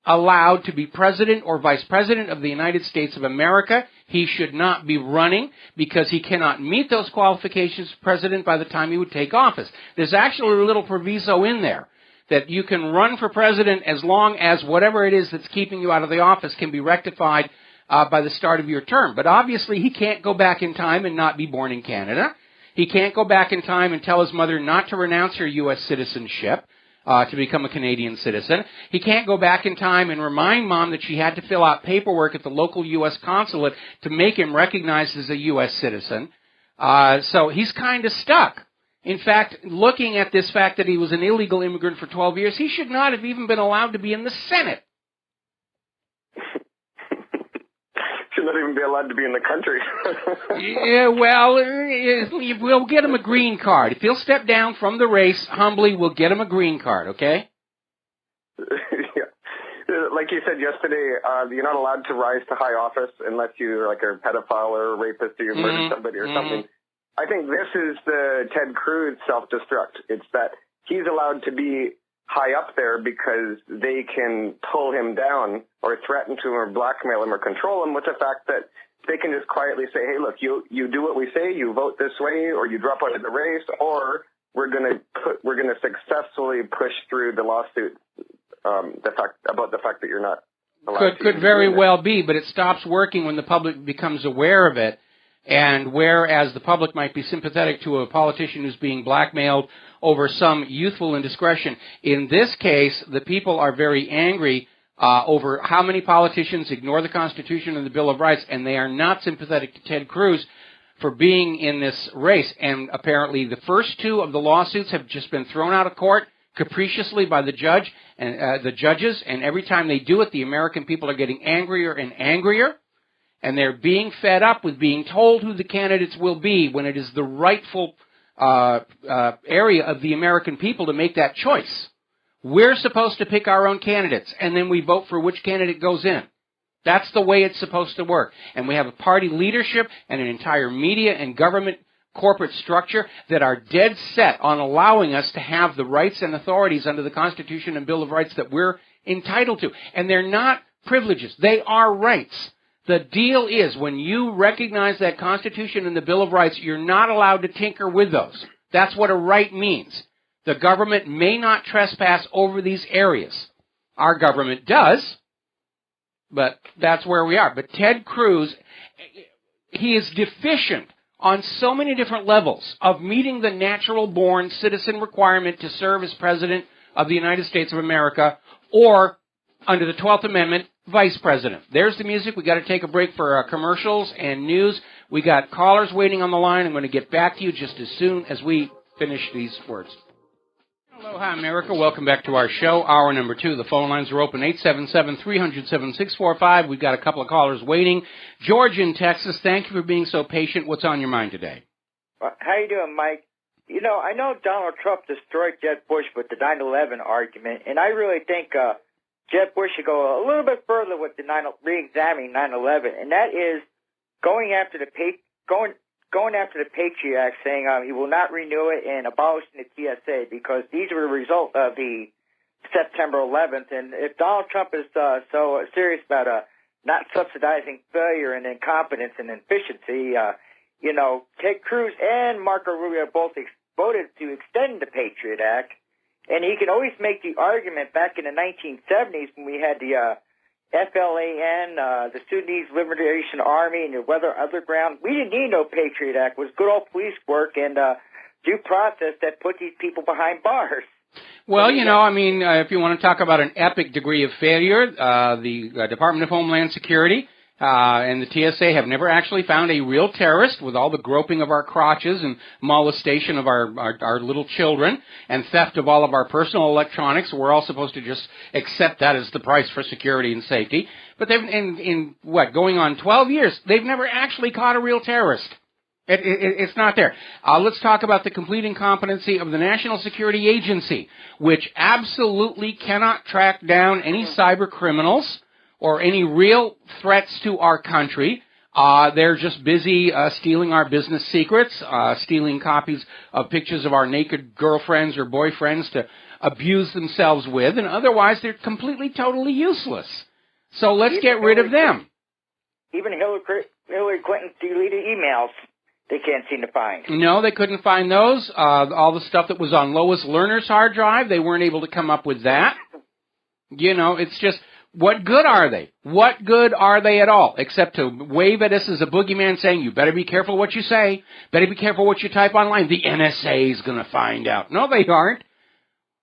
allowed to be president or vice president of the United States of America. He should not be running because he cannot meet those qualifications as president by the time he would take office. There's actually a little proviso in there that you can run for president as long as whatever it is that's keeping you out of the office can be rectified by the start of your term. But obviously he can't go back in time and not be born in Canada. He can't go back in time and tell his mother not to renounce her U.S. citizenship to become a Canadian citizen. He can't go back in time and remind Mom that she had to fill out paperwork at the local U.S. consulate to make him recognized as a U.S. citizen. So he's kind of stuck. In fact, looking at this fact that he was an illegal immigrant for 12 years, he should not have even been allowed to be in the Senate. Should not even be allowed to be in the country. Yeah, well, we'll get him a green card. If he'll step down from the race humbly, we'll get him a green card, okay? Yeah. Like you said yesterday, you're not allowed to rise to high office unless you're like a pedophile or a rapist or you murdered somebody or something. I think this is the Ted Cruz self-destruct. It's that he's allowed to be high up there because they can pull him down or threaten to him or blackmail him or control him with the fact that they can just quietly say, hey, look, you do what we say, you vote this way, or you drop out of the race, or we're going to successfully push through the lawsuit about the fact that you're not allowed to. Could very well be, but it stops working when the public becomes aware of it. And whereas the public might be sympathetic to a politician who's being blackmailed over some youthful indiscretion, in this case, the people are very angry over how many politicians ignore the Constitution and the Bill of Rights, and they are not sympathetic to Ted Cruz for being in this race. And apparently the first two of the lawsuits have just been thrown out of court capriciously by the judge and the judges, and every time they do it, the American people are getting angrier and angrier. And they're being fed up with being told who the candidates will be when it is the rightful area of the American people to make that choice. We're supposed to pick our own candidates, and then we vote for which candidate goes in. That's the way it's supposed to work. And we have a party leadership and an entire media and government corporate structure that are dead set on allowing us to have the rights and authorities under the Constitution and Bill of Rights that we're entitled to. And they're not privileges. They are rights. The deal is, when you recognize that Constitution and the Bill of Rights, you're not allowed to tinker with those. That's what a right means. The government may not trespass over these areas. Our government does, but that's where we are. But Ted Cruz, he is deficient on so many different levels of meeting the natural-born citizen requirement to serve as President of the United States of America, or, under the 12th Amendment, Vice President. There's the music. We got to take a break for commercials and news. We got callers waiting on the line. I'm going to get back to you just as soon as we finish these words. Aloha, America. Welcome back to our show. Hour number 2. The phone lines are open, 877-300-7645. We've got a couple of callers waiting. George in Texas, thank you for being so patient. What's on your mind today? How you doing, Mike? You know, I know Donald Trump destroyed Jeb Bush with the 9/11 argument, and I really think Jeb Bush should go a little bit further with the re-examining 9/11, and that is going after the Patriot Act, saying he will not renew it and abolishing the TSA, because these were a result of the September 11th. And if Donald Trump is so serious about not subsidizing failure and incompetence and inefficiency, you know, Ted Cruz and Marco Rubio both voted to extend the Patriot Act. And he can always make the argument back in the 1970s when we had the FLAN, the Sudanese Liberation Army, and the Weather Underground. We didn't need no Patriot Act. It was good old police work and due process that put these people behind bars. Well, you know, I mean, if you want to talk about an epic degree of failure, the Department of Homeland Security and the TSA have never actually found a real terrorist, with all the groping of our crotches and molestation of our little children and theft of all of our personal electronics. We're all supposed to just accept that as the price for security and safety. But they've, in going on 12 years, they've never actually caught a real terrorist. It's not there. Let's talk about the complete incompetency of the National Security Agency, which absolutely cannot track down any cyber criminals or any real threats to our country. They're just busy stealing our business secrets, stealing copies of pictures of our naked girlfriends or boyfriends to abuse themselves with, and otherwise they're completely, totally useless. So let's get rid of them. Even Hillary Clinton's deleted emails, they can't seem to find. No, they couldn't find those. All the stuff that was on Lois Lerner's hard drive, they weren't able to come up with that. You know, it's just... what good are they? What good are they at all? Except to wave at us as a boogeyman saying, you better be careful what you say. Better be careful what you type online. The NSA is going to find out. No, they aren't.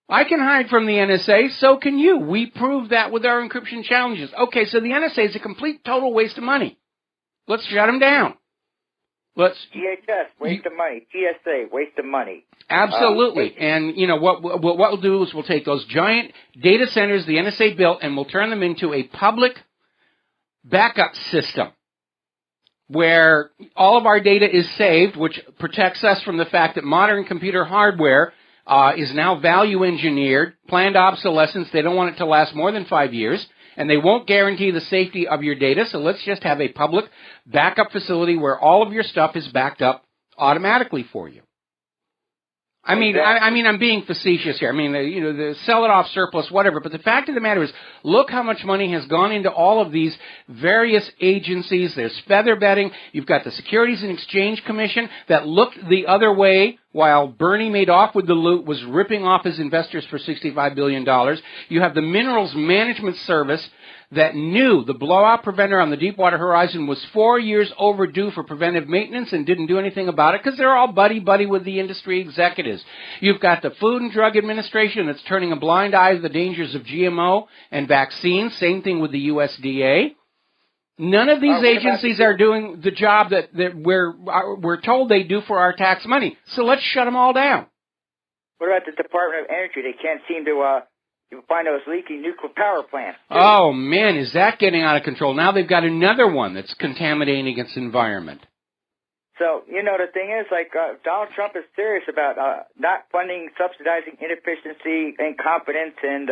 I can hide from the NSA. So can you. We proved that with our encryption challenges. Okay, so the NSA is a complete, total waste of money. Let's shut them down. DHS, waste of money. TSA, waste of money. Absolutely. And, you know, what we'll do is we'll take those giant data centers the NSA built and we'll turn them into a public backup system where all of our data is saved, which protects us from the fact that modern computer hardware is now value engineered, planned obsolescence. They don't want it to last more than 5 years, and they won't guarantee the safety of your data. So let's just have a public backup facility where all of your stuff is backed up automatically for you. I mean, I'm being facetious here. I mean, the sell it off surplus, whatever. But the fact of the matter is, look how much money has gone into all of these various agencies. There's feather bedding. You've got the Securities and Exchange Commission that looked the other way while Bernie made off with the loot, was ripping off his investors for $65 billion. You have the Minerals Management Service that knew the blowout preventer on the Deepwater Horizon was 4 years overdue for preventive maintenance and didn't do anything about it because they're all buddy-buddy with the industry executives. You've got the Food and Drug Administration that's turning a blind eye to the dangers of GMO and vaccines. Same thing with the USDA. None of these agencies are doing the job that we're told they do for our tax money. So let's shut them all down. What about the Department of Energy? They can't seem to find those leaking nuclear power plants. Oh, man, is that getting out of control? Now they've got another one that's contaminating its environment. So, you know, the thing is, Donald Trump is serious about not funding, subsidizing inefficiency, incompetence, and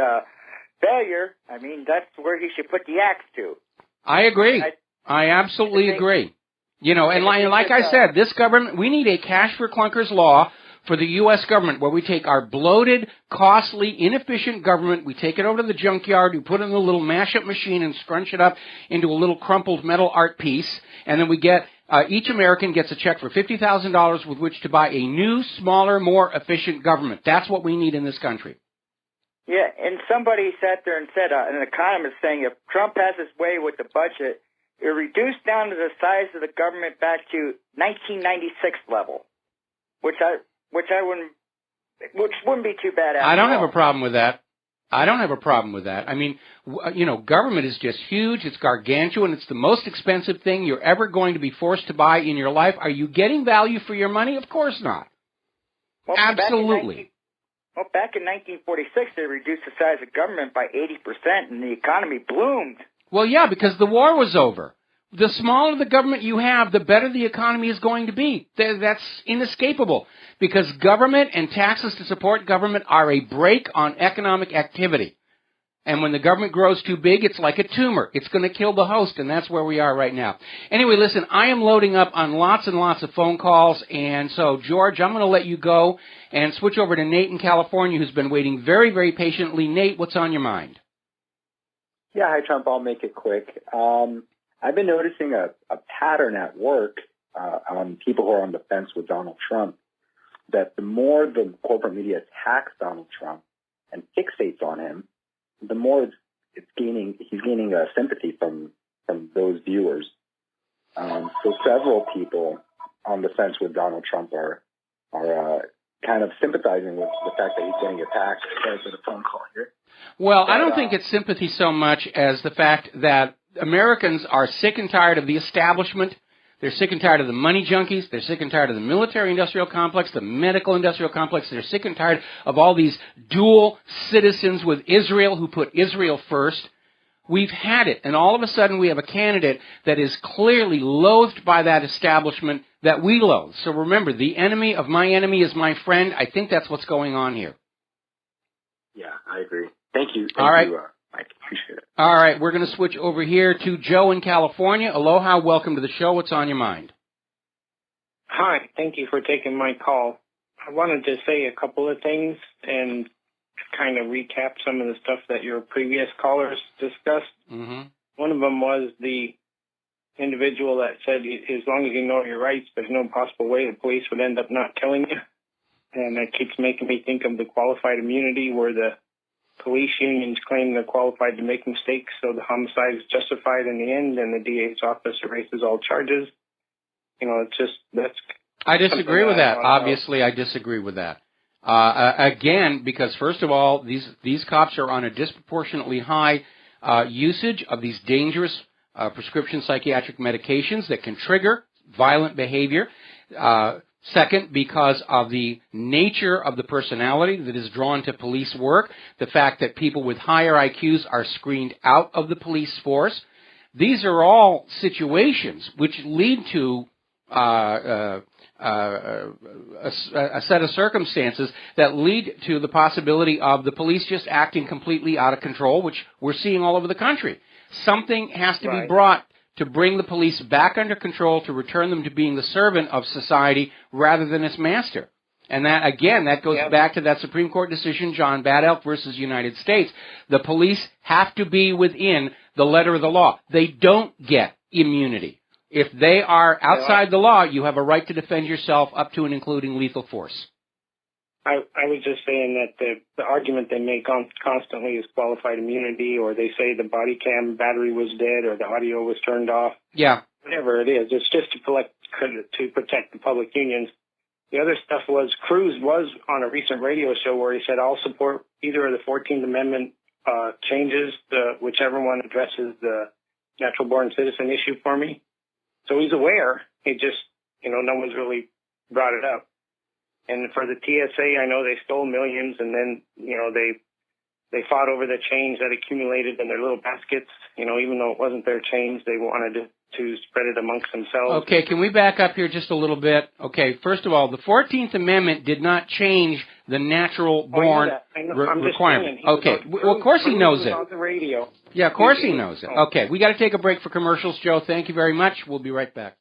failure. I mean, that's where he should put the axe to. I agree. I absolutely agree. You know, and like I said, this government, we need a cash for clunkers law for the U.S. government where we take our bloated, costly, inefficient government, we take it over to the junkyard, we put it in a little mash-up machine and scrunch it up into a little crumpled metal art piece, and then we get, each American gets a check for $50,000 with which to buy a new, smaller, more efficient government. That's what we need in this country. Yeah, and somebody sat there and said, an economist saying, if Trump has his way with the budget, it reduced down to the size of the government back to 1996 level, which wouldn't be too bad. I don't have a problem with that. I mean, you know, government is just huge. It's gargantuan. It's the most expensive thing you're ever going to be forced to buy in your life. Are you getting value for your money? Of course not. Well, absolutely. Back in 1946, they reduced the size of government by 80%, and the economy bloomed. Well, yeah, because the war was over. The smaller the government you have, the better the economy is going to be. That's inescapable, because government and taxes to support government are a brake on economic activity. And when the government grows too big, it's like a tumor. It's going to kill the host, and that's where we are right now. Anyway, listen, I am loading up on lots and lots of phone calls, and so, George, I'm going to let you go and switch over to Nate in California, who's been waiting very, very patiently. Nate, what's on your mind? Yeah, hi, Trump. I'll make it quick. I've been noticing a pattern at work on people who are on the fence with Donald Trump, that the more the corporate media attacks Donald Trump and fixates on him, the more he's gaining sympathy from those viewers. So several people on the fence with Donald Trump are kind of sympathizing with the fact that he's getting attacked. There's been a phone call here. Well, I don't think it's sympathy so much as the fact that Americans are sick and tired of the establishment. They're sick and tired of the money junkies. They're sick and tired of the military-industrial complex, the medical-industrial complex. They're sick and tired of all these dual citizens with Israel who put Israel first. We've had it, and all of a sudden we have a candidate that is clearly loathed by that establishment that we loathe. So remember, the enemy of my enemy is my friend. I think that's what's going on here. Yeah, I agree. Thank you. All right. I appreciate it. All right, we're going to switch over here to Joe in California. Aloha, welcome to the show. What's on your mind? Hi, thank you for taking my call. I wanted to say a couple of things and kind of recap some of the stuff that your previous callers discussed. Mm-hmm. One of them was the individual that said, as long as you know your rights, there's no possible way the police would end up not killing you. And that keeps making me think of the qualified immunity where the police unions claim they're qualified to make mistakes, so the homicide is justified in the end, and the DA's office erases all charges. You know, it's just, that's... I disagree with that. Obviously, I disagree with that. Again, because first of all, these cops are on a disproportionately high usage of these dangerous prescription psychiatric medications that can trigger violent behavior. Second, because of the nature of the personality that is drawn to police work, the fact that people with higher IQs are screened out of the police force. These are all situations which lead to a set of circumstances that lead to the possibility of the police just acting completely out of control, which we're seeing all over the country. Something has to be brought to bring the police back under control, to return them to being the servant of society rather than its master. And that, again, that goes back to that Supreme Court decision, John Bad Elk versus United States. The police have to be within the letter of the law. They don't get immunity. If they are outside the law, you have a right to defend yourself up to and including lethal force. I was just saying that the argument they make constantly is qualified immunity, or they say the body cam battery was dead or the audio was turned off. Yeah. Whatever it is, it's just to protect the public unions. The other stuff was Cruz was on a recent radio show where he said, I'll support either of the 14th Amendment changes, whichever one addresses the natural born citizen issue for me. So he's aware. He just, no one's really brought it up. And for the TSA, I know they stole millions, and then, they fought over the change that accumulated in their little baskets. Even though it wasn't their change, they wanted to spread it amongst themselves. Okay, can we back up here just a little bit? Okay, first of all, the 14th Amendment did not change the natural born requirement. Okay, well, of course he knows it. On the radio. Yeah, of course he knows it. Okay, we got to take a break for commercials, Joe. Thank you very much. We'll be right back.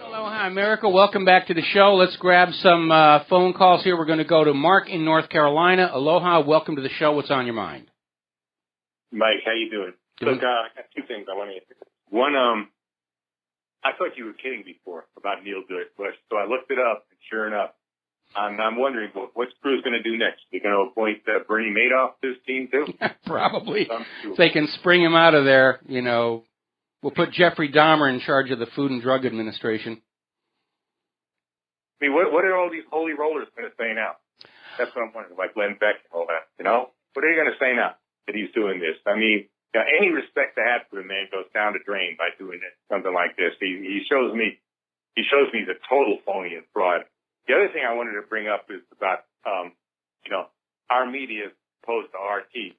Aloha, America. Welcome back to the show. Let's grab some phone calls here. We're going to go to Mark in North Carolina. Aloha. Welcome to the show. What's on your mind? Mike, how you doing? Look, I got two things I want to answer. One, I thought you were kidding before about Neil Bush, so I looked it up, and sure enough, I'm wondering what's Cruz going to do next? They're going to appoint Bernie Madoff to his team too? Probably. If they can spring him out of there, we'll put Jeffrey Dahmer in charge of the Food and Drug Administration. I mean, what are all these holy rollers going to say now? That's what I'm wondering, like Glenn Beck and all that, What are they going to say now that he's doing this? I mean, any respect I have for the man goes down the drain by doing something like this. He shows me he's a total phony and fraud. The other thing I wanted to bring up is about, our media opposed to RT.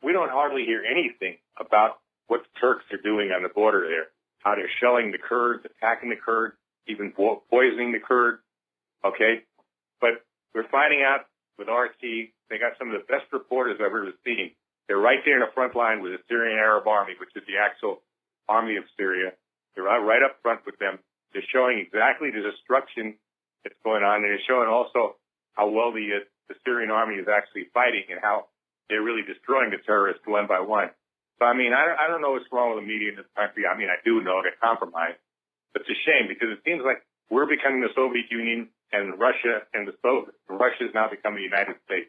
We don't hardly hear anything about what the Turks are doing on the border there, how they're shelling the Kurds, attacking the Kurds, even poisoning the Kurds, okay? But we're finding out with RT, they got some of the best reporters I've ever seen. They're right there in the front line with the Syrian Arab Army, which is the actual army of Syria. They're right up front with them. They're showing exactly the destruction that's going on, and they're showing also how well the Syrian army is actually fighting and how they're really destroying the terrorists one by one. So, I mean, I don't know what's wrong with the media in this country. I mean, I do know they're compromised. But it's a shame because it seems like we're becoming the Soviet Union and Russia is now becoming the United States.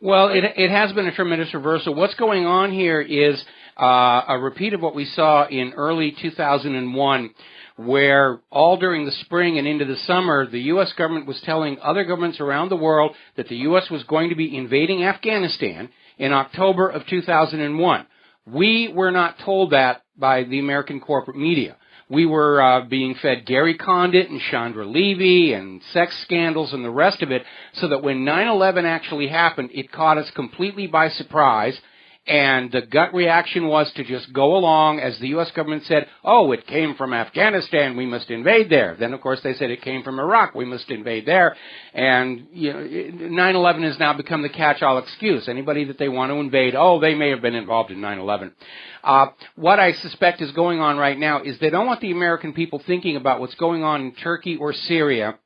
Well, it has been a tremendous reversal. What's going on here is a repeat of what we saw in early 2001, where all during the spring and into the summer, the U.S. government was telling other governments around the world that the U.S. was going to be invading Afghanistan in October of 2001. We were not told that by the American corporate media. We were being fed Gary Condit and Chandra Levy and sex scandals and the rest of it, so that when 9/11 actually happened, it caught us completely by surprise, and the gut reaction was to just go along as the U.S. government said, oh, it came from Afghanistan, we must invade there. Then, of course, they said it came from Iraq, we must invade there. And 9/11 has now become the catch-all excuse. Anybody that they want to invade, oh, they may have been involved in 9/11. What I suspect is going on right now is they don't want the American people thinking about what's going on in Turkey or Syria,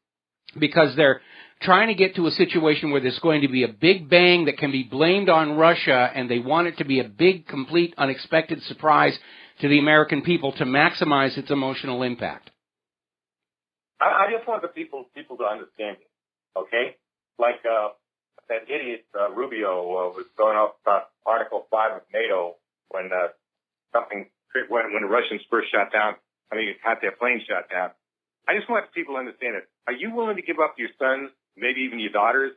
because they're trying to get to a situation where there's going to be a big bang that can be blamed on Russia, and they want it to be a big, complete, unexpected surprise to the American people to maximize its emotional impact. I just want the people to understand it, okay? Like that idiot Rubio was going off about Article 5 of NATO when the Russians first shot down, had their plane shot down. I just want people to understand it. Are you willing to give up your sons, maybe even your daughters,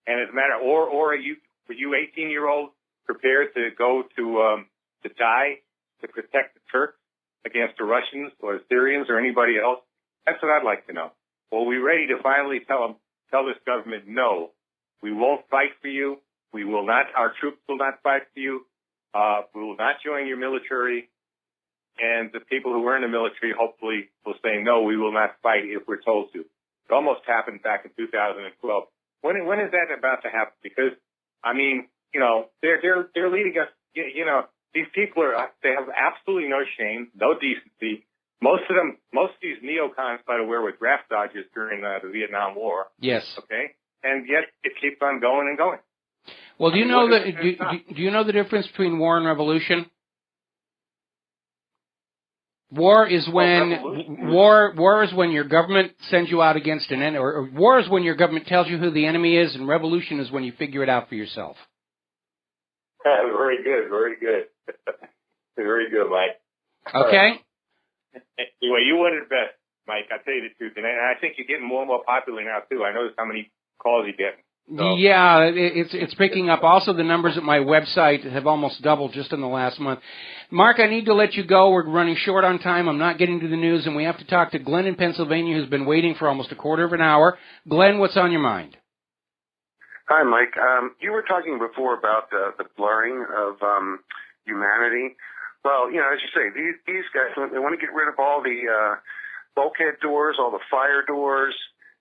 and as a matter, or are you 18-year-olds prepared to go to die to protect the Turks against the Russians or the Syrians or anybody else That's what I'd like to know. Well, we ready to finally tell this government, no, we won't fight for you. We will not, our troops will not fight for you. We will not join your military. And the people who were in the military hopefully will say, no, we will not fight if we're told to. It almost happened back in 2012. When is that about to happen? Because, I mean, you know, they're leading us, you know, these people they have absolutely no shame, no decency. Most of these neocons, by the way, were draft dodgers during the Vietnam War. Yes. Okay. And yet it keeps on going and going. Well, do you know the difference between war and revolution? War is when war is when your government sends you out against an enemy, or war is when your government tells you who the enemy is, and revolution is when you figure it out for yourself. Very good, very good. Very good, Mike. Okay. Anyway, you wanted the best, Mike. I'll tell you the truth. And I think you're getting more and more popular now, too. I notice how many calls you get. So. Yeah, it's picking up. Also, the numbers at my website have almost doubled just in the last month. Mark, I need to let you go. We're running short on time. I'm not getting to the news, and we have to talk to Glenn in Pennsylvania, who's been waiting for almost a quarter of an hour. Glenn, what's on your mind? Hi, Mike. You were talking before about the blurring of humanity. Well, you know, as you say, these guys, they want to get rid of all the bulkhead doors, all the fire doors,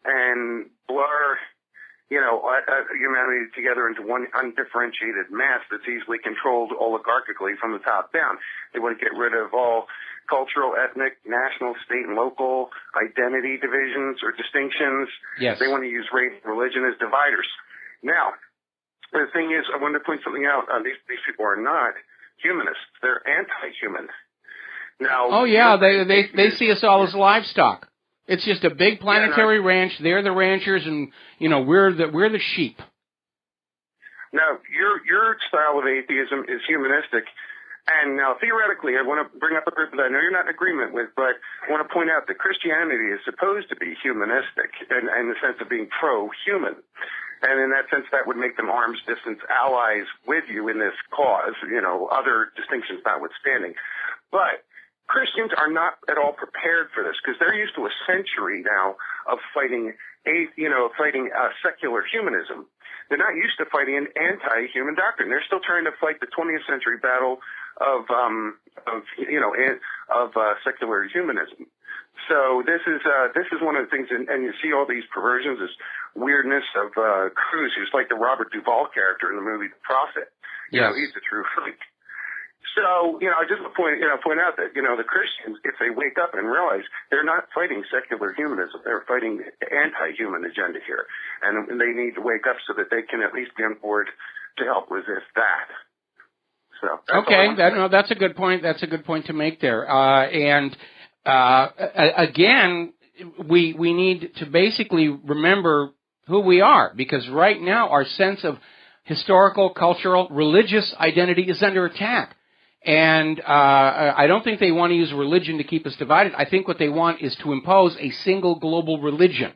and blur, you know, humanity together into one undifferentiated mass that's easily controlled oligarchically from the top down. They want to get rid of all cultural, ethnic, national, state, and local identity divisions or distinctions. Yes. They want to use race and religion as dividers. Now, the thing is, I want to point something out. These people are not humanists. They're anti-human. Now, oh yeah, they see us all as livestock. It's just a big planetary ranch. They're the ranchers, and you know we're the sheep. Now, your style of atheism is humanistic, and now theoretically, I want to bring up a group that I know you're not in agreement with, but I want to point out that Christianity is supposed to be humanistic, in the sense of being pro-human. And in that sense, that would make them arm's distance allies with you in this cause, you know, other distinctions notwithstanding. But Christians are not at all prepared for this because they're used to a century now of fighting secular humanism. They're not used to fighting an anti-human doctrine. They're still trying to fight the 20th century battle of secular humanism. So this is one of the things, and you see all these perversions, this weirdness of Cruz, who's like the Robert Duvall character in the movie The Prophet. You know, he's a true freak. So, you know, I just point out that, you know, the Christians, if they wake up and realize they're not fighting secular humanism, they're fighting the anti-human agenda here. And they need to wake up so that they can at least be on board to help resist that. So, okay, that's a good point. That's a good point to make there. Again, we need to basically remember who we are, because right now our sense of historical, cultural, religious identity is under attack. And I don't think they want to use religion to keep us divided. I think what they want is to impose a single global religion.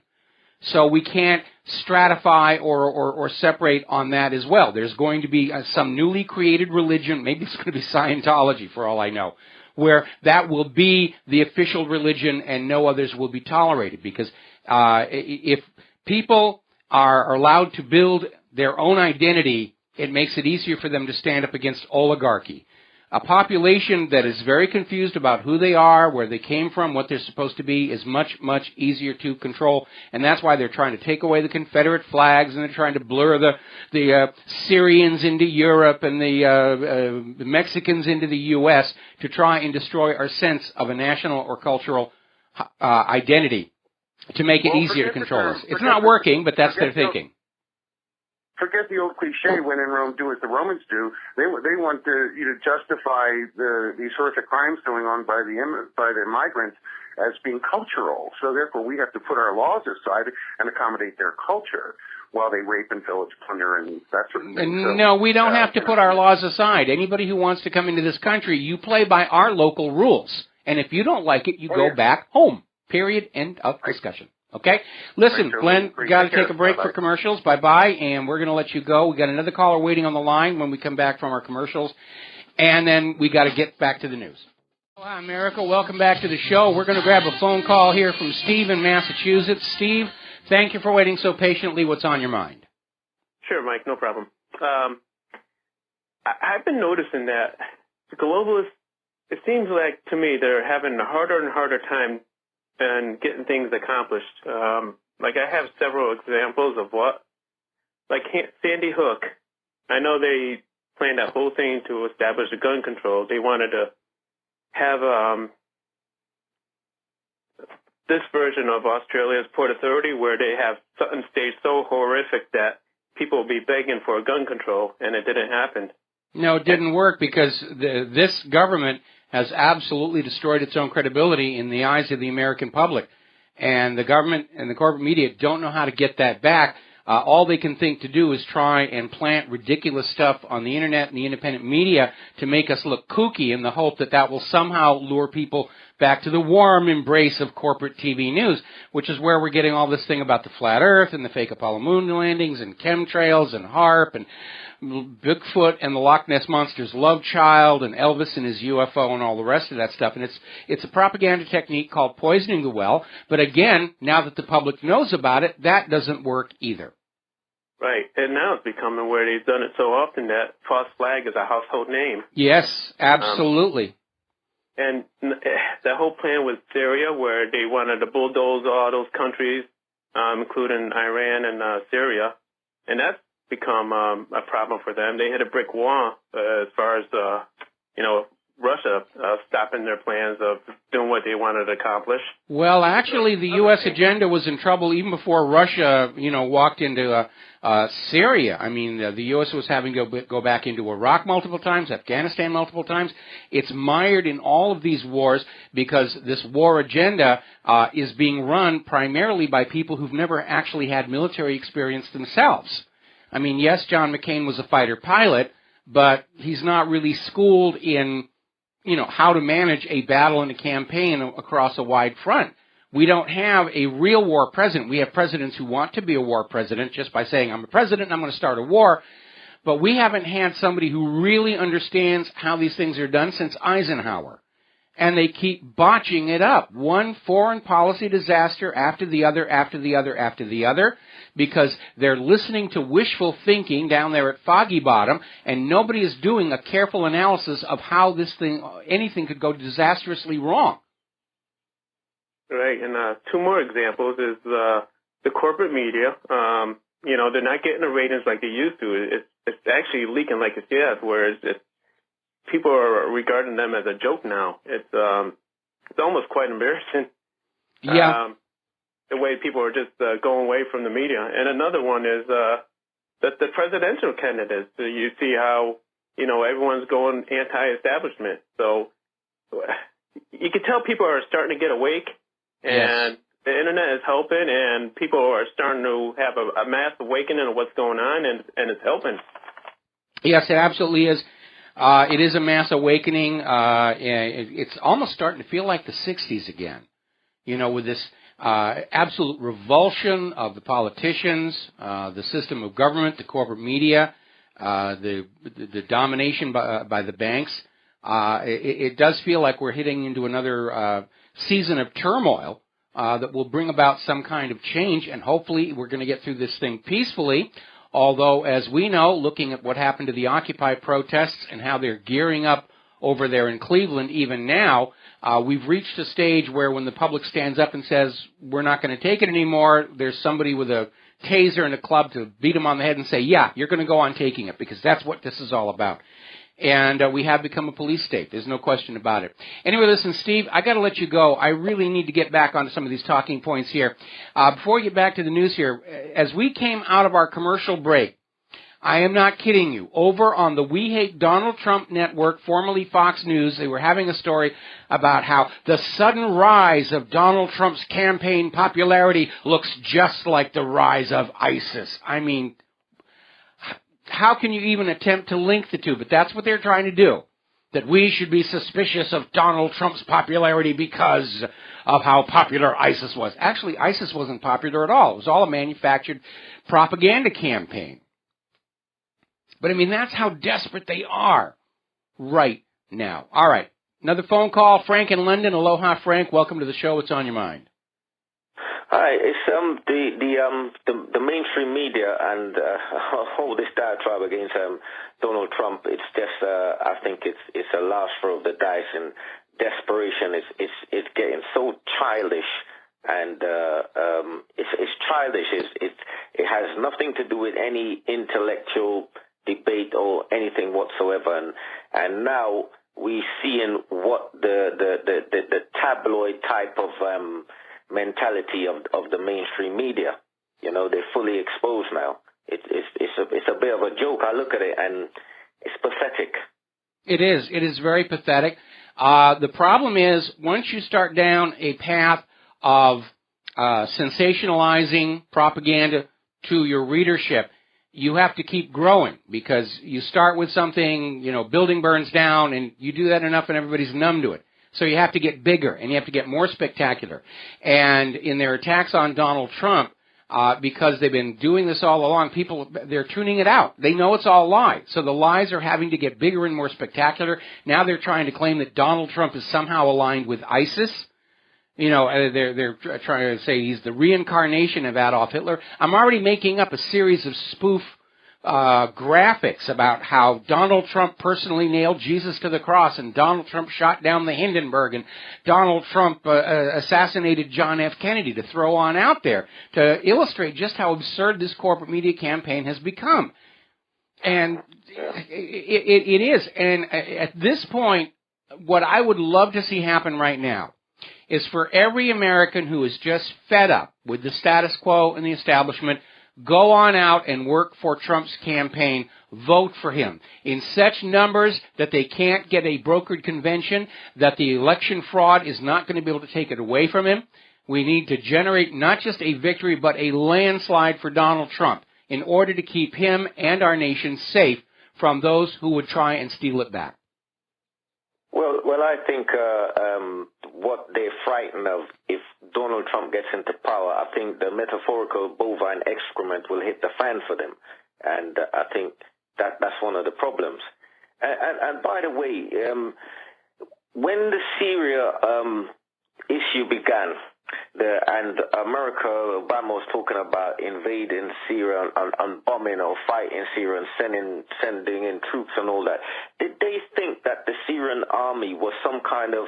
So we can't stratify or separate on that as well. There's going to be some newly created religion, maybe it's going to be Scientology for all I know, where that will be the official religion and no others will be tolerated. Because if people are allowed to build their own identity, it makes it easier for them to stand up against oligarchy. A population that is very confused about who they are, where they came from, what they're supposed to be, is much, much easier to control. And that's why they're trying to take away the Confederate flags, and they're trying to blur the Syrians into Europe and the Mexicans into the U.S. to try and destroy our sense of a national or cultural identity to make it easier to control us. It's not working, but that's their thinking. Forget the old cliche, when in Rome, do as the Romans do. They want you to justify these horrific crimes going on by the migrants as being cultural. So therefore, we have to put our laws aside and accommodate their culture while they rape and pillage, plunder, and that sort of thing. So, no, we don't have to put our laws aside. Anybody who wants to come into this country, you play by our local rules. And if you don't like it, you go back home. Period. End of discussion. Okay? Listen, Glenn, we got to take a break for commercials. Bye-bye, and we're going to let you go. We got another caller waiting on the line when we come back from our commercials, and then we got to get back to the news. Hi, America. Welcome back to the show. We're going to grab a phone call here from Steve in Massachusetts. Steve, thank you for waiting so patiently. What's on your mind? Sure, Mike, no problem. I've been noticing that the globalists, it seems like to me they're having a harder and harder time in getting things accomplished. Like I have several examples of what, like Sandy Hook. I know they planned that whole thing to establish a gun control. They wanted to have this version of Australia's Port Authority where they have something staged so horrific that people will be begging for a gun control, and it didn't happen. No, it didn't work because this government has absolutely destroyed its own credibility in the eyes of the American public. And the government and the corporate media don't know how to get that back. All they can think to do is try and plant ridiculous stuff on the Internet and the independent media to make us look kooky in the hope that that will somehow lure people back to the warm embrace of corporate TV news, which is where we're getting all this thing about the flat Earth and the fake Apollo moon landings and chemtrails and HAARP and Bigfoot and the Loch Ness Monster's love child and Elvis and his UFO and all the rest of that stuff. And it's a propaganda technique called poisoning the well. But again, now that the public knows about it, that doesn't work either. Right, and now it's becoming where they've done it so often that false flag is a household name. Yes, absolutely. And the whole plan with Syria, where they wanted to bulldoze all those countries, including Iran and Syria, and that's become a problem for them. They hit a brick wall as far as Russia stopping their plans of doing what they wanted to accomplish. Well, actually, the U.S. agenda was in trouble even before Russia, walked into Syria. I mean, the U.S. was having to go back into Iraq multiple times, Afghanistan multiple times. It's mired in all of these wars because this war agenda is being run primarily by people who've never actually had military experience themselves. I mean, yes, John McCain was a fighter pilot, but he's not really schooled in how to manage a battle and a campaign across a wide front. We don't have a real war president. We have presidents who want to be a war president just by saying, I'm a president and I'm going to start a war. But we haven't had somebody who really understands how these things are done since Eisenhower. And they keep botching it up. One foreign policy disaster after the other, after the other, after the other, because they're listening to wishful thinking down there at Foggy Bottom, and nobody is doing a careful analysis of how anything could go disastrously wrong. Right, and two more examples is the corporate media. They're not getting the ratings like they used to. It's actually leaking like it's gas, whereas people are regarding them as a joke now. It's almost quite embarrassing. Yeah. The way people are just going away from the media. And another one is the presidential candidates. So you see how, everyone's going anti-establishment. So you can tell people are starting to get awake, and yes. The Internet is helping, and people are starting to have a mass awakening of what's going on, and it's helping. Yes, it absolutely is. It is a mass awakening. It's almost starting to feel like the 60s again, with this absolute revulsion of the politicians, the system of government, the corporate media, the domination by the banks. It does feel like we're hitting into another season of turmoil that will bring about some kind of change, and hopefully we're going to get through this thing peacefully. Although, as we know, looking at what happened to the Occupy protests and how they're gearing up over there in Cleveland even now, we've reached a stage where when the public stands up and says, we're not going to take it anymore, there's somebody with a taser and a club to beat them on the head and say, yeah, you're going to go on taking it, because that's what this is all about. And we have become a police state. There's no question about it. Anyway, listen, Steve, I got to let you go. I really need to get back onto some of these talking points here. Before we get back to the news here, as we came out of our commercial break, I am not kidding you. Over on the We Hate Donald Trump network, formerly Fox News, they were having a story about how the sudden rise of Donald Trump's campaign popularity looks just like the rise of ISIS. I mean, how can you even attempt to link the two? But that's what they're trying to do, that we should be suspicious of Donald Trump's popularity because of how popular ISIS was. Actually, ISIS wasn't popular at all. It was all a manufactured propaganda campaign. But, I mean, that's how desperate they are right now. All right, Another phone call. Frank in London. Aloha, Frank. Welcome to the show. What's on your mind? Hi, it's the mainstream media and all this diatribe against Donald Trump. It's just I think it's a last throw of the dice, and desperation is getting so childish, and it's childish. It has nothing to do with any intellectual debate or anything whatsoever, and now we seeing what the tabloid type of mentality of the mainstream media. You know, they're fully exposed now. It's a bit of a joke. I look at it and it's pathetic. It is. It is very pathetic. The problem is once you start down a path of sensationalizing propaganda to your readership, you have to keep growing, because you start with something, you know, building burns down, and you do that enough and everybody's numb to it. So you have to get bigger, and you have to get more spectacular. And in their attacks on Donald Trump, because they've been doing this all along, people, they're tuning it out. They know it's all lies. So the lies are having to get bigger and more spectacular. Now they're trying to claim that Donald Trump is somehow aligned with ISIS. You know, they're trying to say he's the reincarnation of Adolf Hitler. I'm already making up a series of spoof graphics about how Donald Trump personally nailed Jesus to the cross, and Donald Trump shot down the Hindenburg, and Donald Trump assassinated John F. Kennedy, to throw on out there to illustrate just how absurd this corporate media campaign has become. And it is. And at this point, what I would love to see happen right now is for every American who is just fed up with the status quo and the establishment, go on out and work for Trump's campaign. Vote for him in such numbers that they can't get a brokered convention, that the election fraud is not going to be able to take it away from him. We need to generate not just a victory, but a landslide for Donald Trump in order to keep him and our nation safe from those who would try and steal it back. Well, I think what they're frightened of, if Donald Trump gets into power, I think the metaphorical bovine excrement will hit the fan for them, and I think that's one of the problems. And by the way, when the Syria issue began, and America, Obama was talking about invading Syria and bombing or fighting Syria and sending in troops and all that, did they think that the Syrian army was some kind of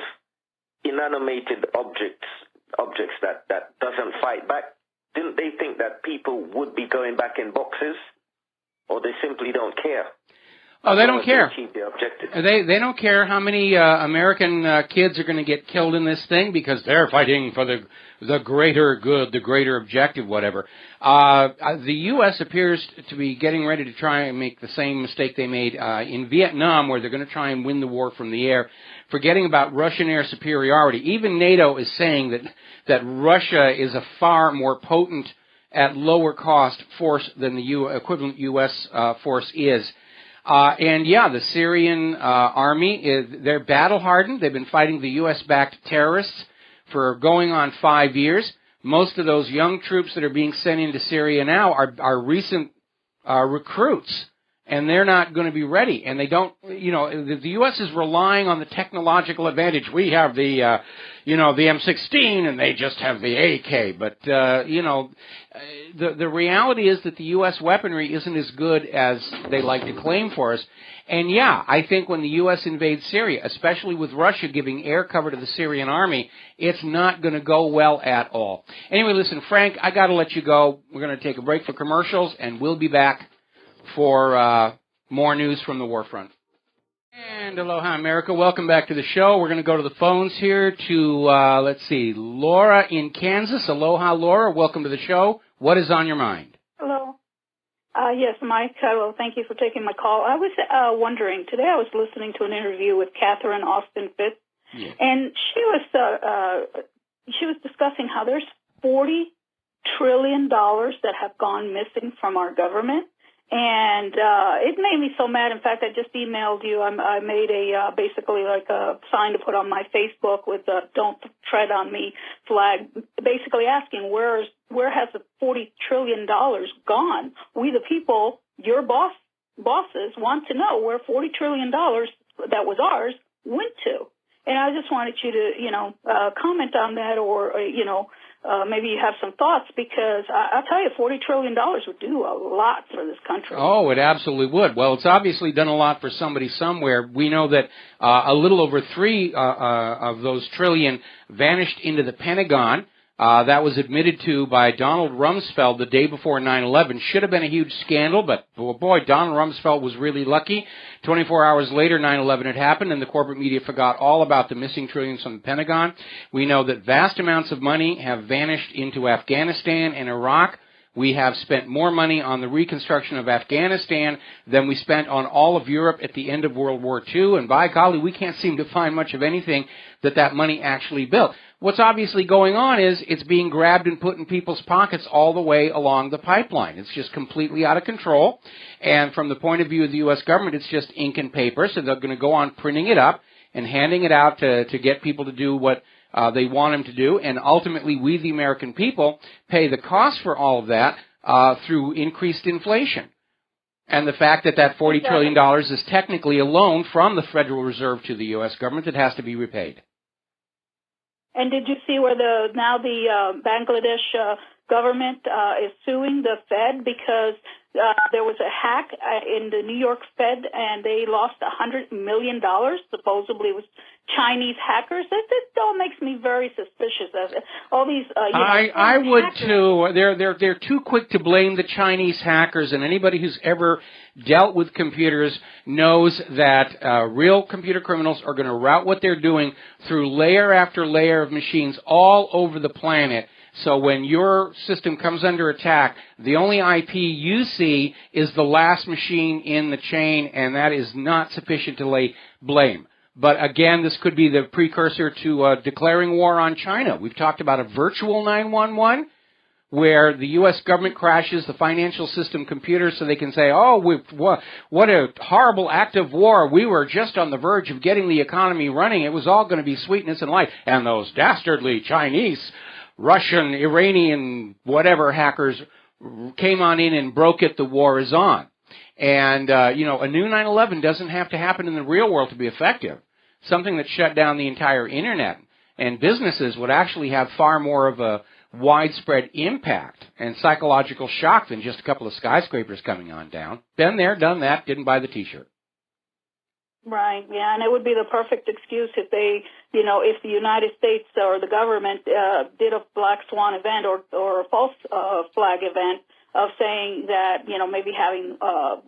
inanimated objects that doesn't fight back? Didn't they think that people would be going back in boxes, or they simply don't care? Oh, they don't care. They don't care how many American kids are going to get killed in this thing, because they're fighting for the greater good, the greater objective, whatever. The U.S. appears to be getting ready to try and make the same mistake they made in Vietnam, where they're going to try and win the war from the air, forgetting about Russian air superiority. Even NATO is saying that Russia is a far more potent, at lower cost force than the equivalent U.S. Force is. And yeah, the Syrian army, they're battle-hardened. They've been fighting the U.S.-backed terrorists for going on 5 years. Most of those young troops that are being sent into Syria now are recent recruits, and they're not going to be ready. And they don't, you know, the U.S. is relying on the technological advantage. We have the M16, and they just have the AK. But, the reality is that the U.S. weaponry isn't as good as they like to claim for us. And yeah, I think when the U.S. invades Syria, especially with Russia giving air cover to the Syrian army, it's not going to go well at all. Anyway, listen, Frank, I got to let you go. We're going to take a break for commercials, and we'll be back for more news from the war front. And aloha, America. Welcome back to the show. We're going to go to the phones here to, Laura in Kansas. Aloha, Laura. Welcome to the show. What is on your mind? Hello. Yes, Mike. Hello. Thank you for taking my call. I was wondering, today I was listening to an interview with Catherine Austin Fitz, and she was discussing how there's $40 trillion that have gone missing from our government. And it made me so mad. In fact, I just emailed you. I made basically like a sign to put on my Facebook with a "Don't Tread on Me" flag, basically asking where has the $40 trillion gone? We the people, your bosses, want to know where $40 trillion that was ours went to. And I just wanted you to, comment on that, or, maybe you have some thoughts, because I'll tell you, $40 trillion would do a lot for this country. Oh, it absolutely would. Well, it's obviously done a lot for somebody somewhere. We know that a little over 3 of those trillion vanished into the Pentagon. That was admitted to by Donald Rumsfeld the day before 9/11. Should have been a huge scandal, but boy, Donald Rumsfeld was really lucky. 24 hours later, 9/11 had happened, and the corporate media forgot all about the missing trillions from the Pentagon. We know that vast amounts of money have vanished into Afghanistan and Iraq. We have spent more money on the reconstruction of Afghanistan than we spent on all of Europe at the end of World War II, and by golly, we can't seem to find much of anything that money actually built. What's obviously going on is it's being grabbed and put in people's pockets all the way along the pipeline. It's just completely out of control, and from the point of view of the U.S. government, it's just ink and paper, so they're going to go on printing it up and handing it out to get people to do what they want them to do, and ultimately we, the American people, pay the cost for all of that through increased inflation. And the fact that $40 trillion is technically a loan from the Federal Reserve to the U.S. government that has to be repaid. And did you see where the Bangladesh government is suing the Fed because there was a hack in the New York Fed, and they lost $100 million. Supposedly it was Chinese hackers. This all makes me very suspicious of it. All these, I would too. They're too quick to blame the Chinese hackers, and anybody who's ever dealt with computers knows that real computer criminals are going to route what they're doing through layer after layer of machines all over the planet. So when your system comes under attack, the only IP you see is the last machine in the chain, and that is not sufficient to lay blame. But again, this could be the precursor to declaring war on China. We've talked about a virtual 911, where the U.S. government crashes the financial system computer so they can say, what a horrible act of war. We were just on the verge of getting the economy running. It was all going to be sweetness and light. And those dastardly Chinese, Russian, Iranian, whatever hackers came on in and broke it. The war is on. And, a new 9/11 doesn't have to happen in the real world to be effective. Something that shut down the entire Internet and businesses would actually have far more of a widespread impact and psychological shock than just a couple of skyscrapers coming on down. Been there, done that, didn't buy the T-shirt. Right, yeah, and it would be the perfect excuse if they, if the United States or the government did a black swan event or a false flag event of saying that, maybe having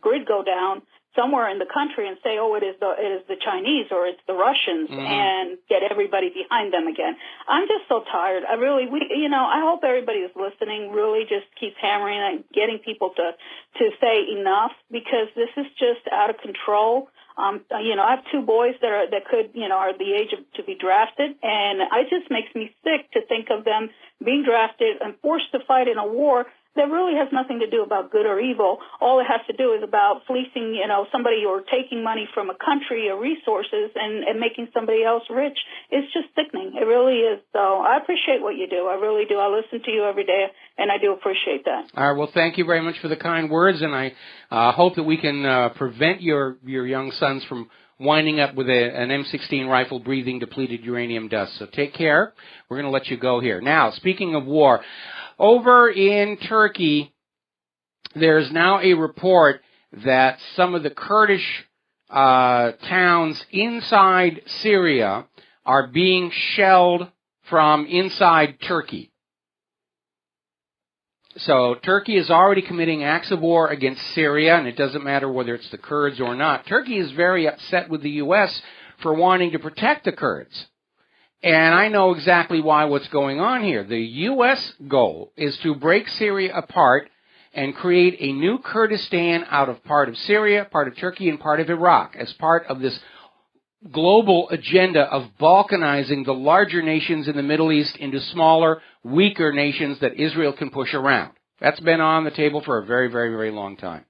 grid go down somewhere in the country and say, it is the Chinese or it's the Russians, and get everybody behind them again. I'm just so tired. I hope everybody is listening, really just keeps hammering and getting people to say enough, because this is just out of control. I have 2 boys that could, are the age to be drafted, and it just makes me sick to think of them being drafted and forced to fight in a war that really has nothing to do about good or evil. All it has to do is about fleecing, somebody, or taking money from a country or resources and making somebody else rich. It's just sickening. It really is. So I appreciate what you do. I really do. I listen to you every day, and I do appreciate that. All right. Well, thank you very much for the kind words, and I hope that we can prevent your young sons from winding up with an M16 rifle breathing depleted uranium dust. So take care. We're going to let you go here. Now, speaking of war, over in Turkey, there's now a report that some of the Kurdish towns inside Syria are being shelled from inside Turkey. So Turkey is already committing acts of war against Syria, and it doesn't matter whether it's the Kurds or not. Turkey is very upset with the U.S. for wanting to protect the Kurds. And I know exactly what's going on here. The U.S. goal is to break Syria apart and create a new Kurdistan out of part of Syria, part of Turkey, and part of Iraq as part of this global agenda of balkanizing the larger nations in the Middle East into smaller, weaker nations that Israel can push around. That's been on the table for a very, very, very long time.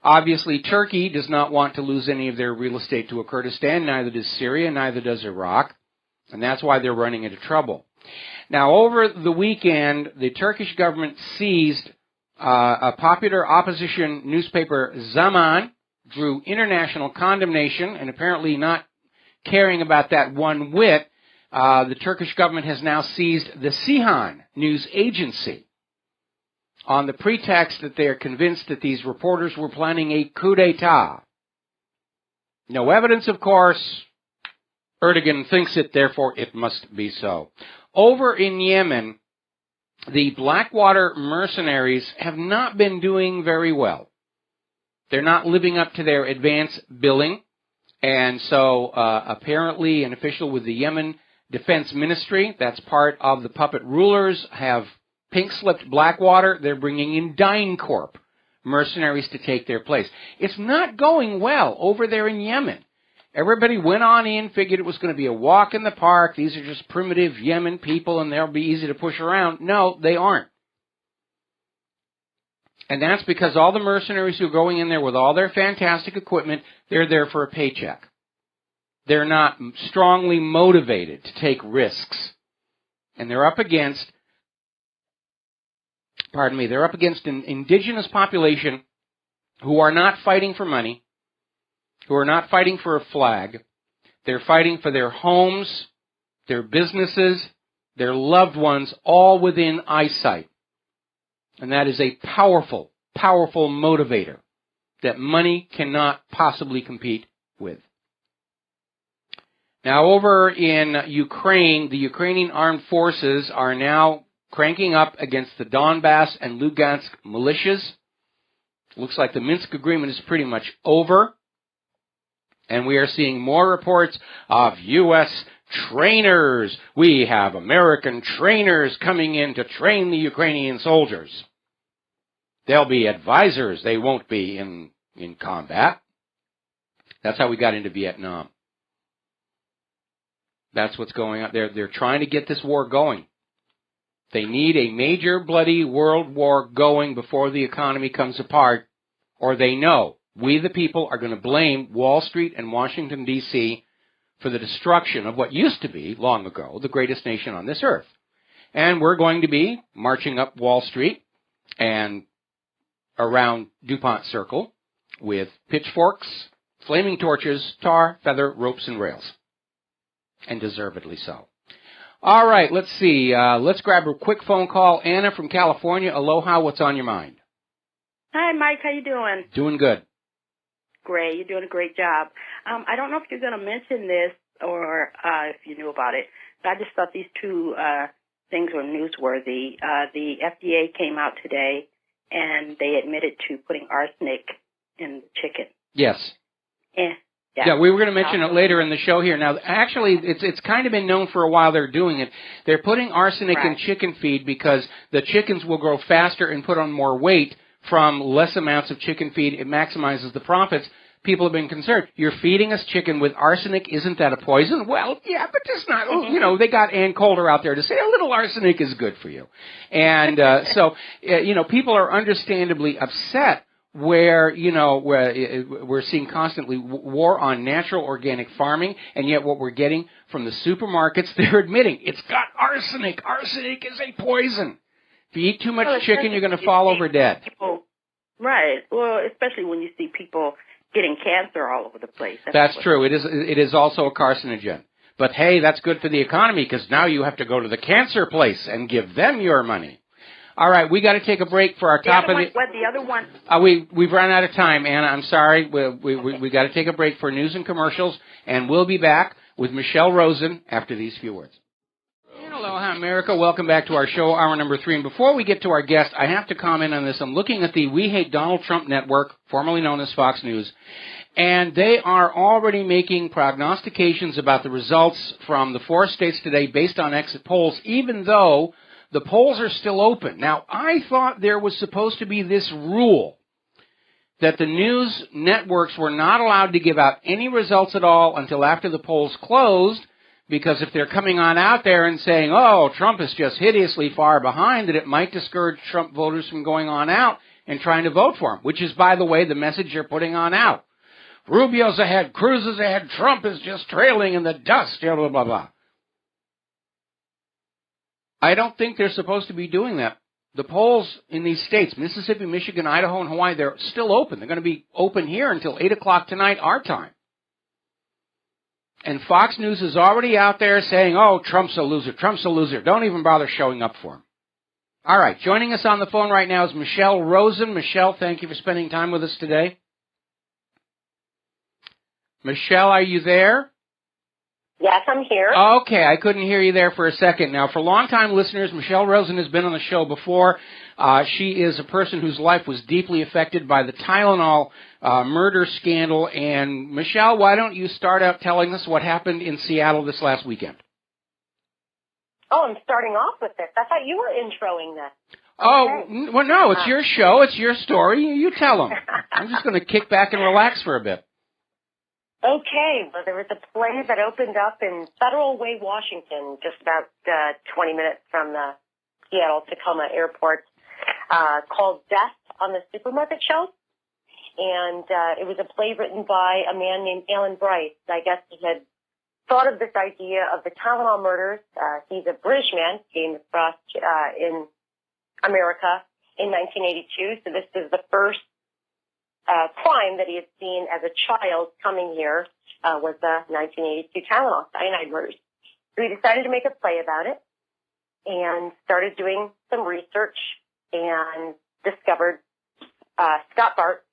Obviously, Turkey does not want to lose any of their real estate to a Kurdistan, neither does Syria, neither does Iraq. And that's why they're running into trouble. Now, over the weekend, the Turkish government seized a popular opposition newspaper, Zaman, drew international condemnation and apparently not caring about that one whit, the Turkish government has now seized the Sihan news agency on the pretext that they are convinced that these reporters were planning a coup d'etat. No evidence, of course. Erdogan thinks it, therefore it must be so. Over in Yemen, the Blackwater mercenaries have not been doing very well. They're not living up to their advance billing, and so apparently an official with the Yemen Defense Ministry, that's part of the puppet rulers, have pink-slipped Blackwater. They're bringing in DynCorp mercenaries to take their place. It's not going well over there in Yemen. Everybody went on in, figured it was going to be a walk in the park. These are just primitive Yemen people, and they'll be easy to push around. No, they aren't. And that's because all the mercenaries who are going in there with all their fantastic equipment, they're there for a paycheck. They're not strongly motivated to take risks. And they're up against, they're up against an indigenous population who are not fighting for money, who are not fighting for a flag. They're fighting for their homes, their businesses, their loved ones, all within eyesight. And that is a powerful, powerful motivator that money cannot possibly compete with. Now, over in Ukraine, the Ukrainian armed forces are now cranking up against the Donbass and Lugansk militias. Looks like the Minsk agreement is pretty much over. And we are seeing more reports of U.S. trainers. We have American trainers coming in to train the Ukrainian soldiers. They'll be advisors. They won't be in combat. That's how we got into Vietnam. That's what's going on. They're trying to get this war going. They need a major bloody world war going before the economy comes apart, or they know we the people are going to blame Wall Street and Washington, D.C. for the destruction of what used to be, long ago, the greatest nation on this earth. And we're going to be marching up Wall Street and around DuPont Circle with pitchforks, flaming torches, tar, feather, ropes, and rails. And deservedly so. All right, let's see. Let's grab a quick phone call. Anna from California. Aloha, what's on your mind? Hi, Mike. How you doing? Doing good. Great. You're doing a great job. I don't know if you're going to mention this or if you knew about it, but I just thought these two things were newsworthy. The FDA came out today, and they admitted to putting arsenic in the chicken. Yes. Yeah, we were going to mention it later in the show here. Now, actually, it's kind of been known for a while they're doing it. They're putting arsenic in chicken feed because the chickens will grow faster and put on more weight from less amounts of chicken feed. It maximizes the profits. People have been concerned. You're feeding us chicken with arsenic. Isn't that a poison? Well, yeah, but it's not. They got Ann Coulter out there to say a little arsenic is good for you. And so, people are understandably upset where we're seeing constantly war on natural organic farming, and yet what we're getting from the supermarkets, they're admitting it's got arsenic. Arsenic is a poison. If you eat too much chicken, you're going to fall over dead. Right. Well, especially when you see people getting cancer all over the place. That's true. It is also a carcinogen. But hey, that's good for the economy because now you have to go to the cancer place and give them your money. All right, we got to take a break for our top of the. What the other one? We've run out of time, Anna. I'm sorry. We got to take a break for news and commercials, and we'll be back with Michelle Rosen after these few words. Aloha, America. Welcome back to our show, hour number 3. And before we get to our guest, I have to comment on this. I'm looking at the We Hate Donald Trump Network, formerly known as Fox News, and they are already making prognostications about the results from the 4 states today based on exit polls, even though the polls are still open. Now, I thought there was supposed to be this rule that the news networks were not allowed to give out any results at all until after the polls closed, because if they're coming on out there and saying, oh, Trump is just hideously far behind, that it might discourage Trump voters from going on out and trying to vote for him, which is, by the way, the message you're putting on out. Rubio's ahead, Cruz is ahead, Trump is just trailing in the dust, blah, blah, blah, blah. I don't think they're supposed to be doing that. The polls in these states, Mississippi, Michigan, Idaho, and Hawaii, they're still open. They're going to be open here until 8 o'clock tonight, our time. And Fox News is already out there saying, oh, Trump's a loser, Trump's a loser. Don't even bother showing up for him. All right, joining us on the phone right now is Michelle Rosen. Michelle, thank you for spending time with us today. Michelle, are you there? Yes, I'm here. Okay, I couldn't hear you there for a second. Now, for longtime listeners, Michelle Rosen has been on the show before. She is a person whose life was deeply affected by the Tylenol murder scandal. And, Michelle, why don't you start out telling us what happened in Seattle this last weekend? Oh, I'm starting off with this. I thought you were introing this. Oh, well, no, it's your show. It's your story. You tell them. I'm just going to kick back and relax for a bit. Okay, well, there was a play that opened up in Federal Way, Washington, just about 20 minutes from the Seattle-Tacoma airport, called Death on the Supermarket Shelf. And it was a play written by a man named Alan Bryce. I guess he had thought of this idea of the Tylenol murders. He's a British man, came across in America in 1982, so this is the first crime that he had seen as a child coming here was the 1982 Tylenol cyanide murders. So he decided to make a play about it and started doing some research and discovered Scott Bart,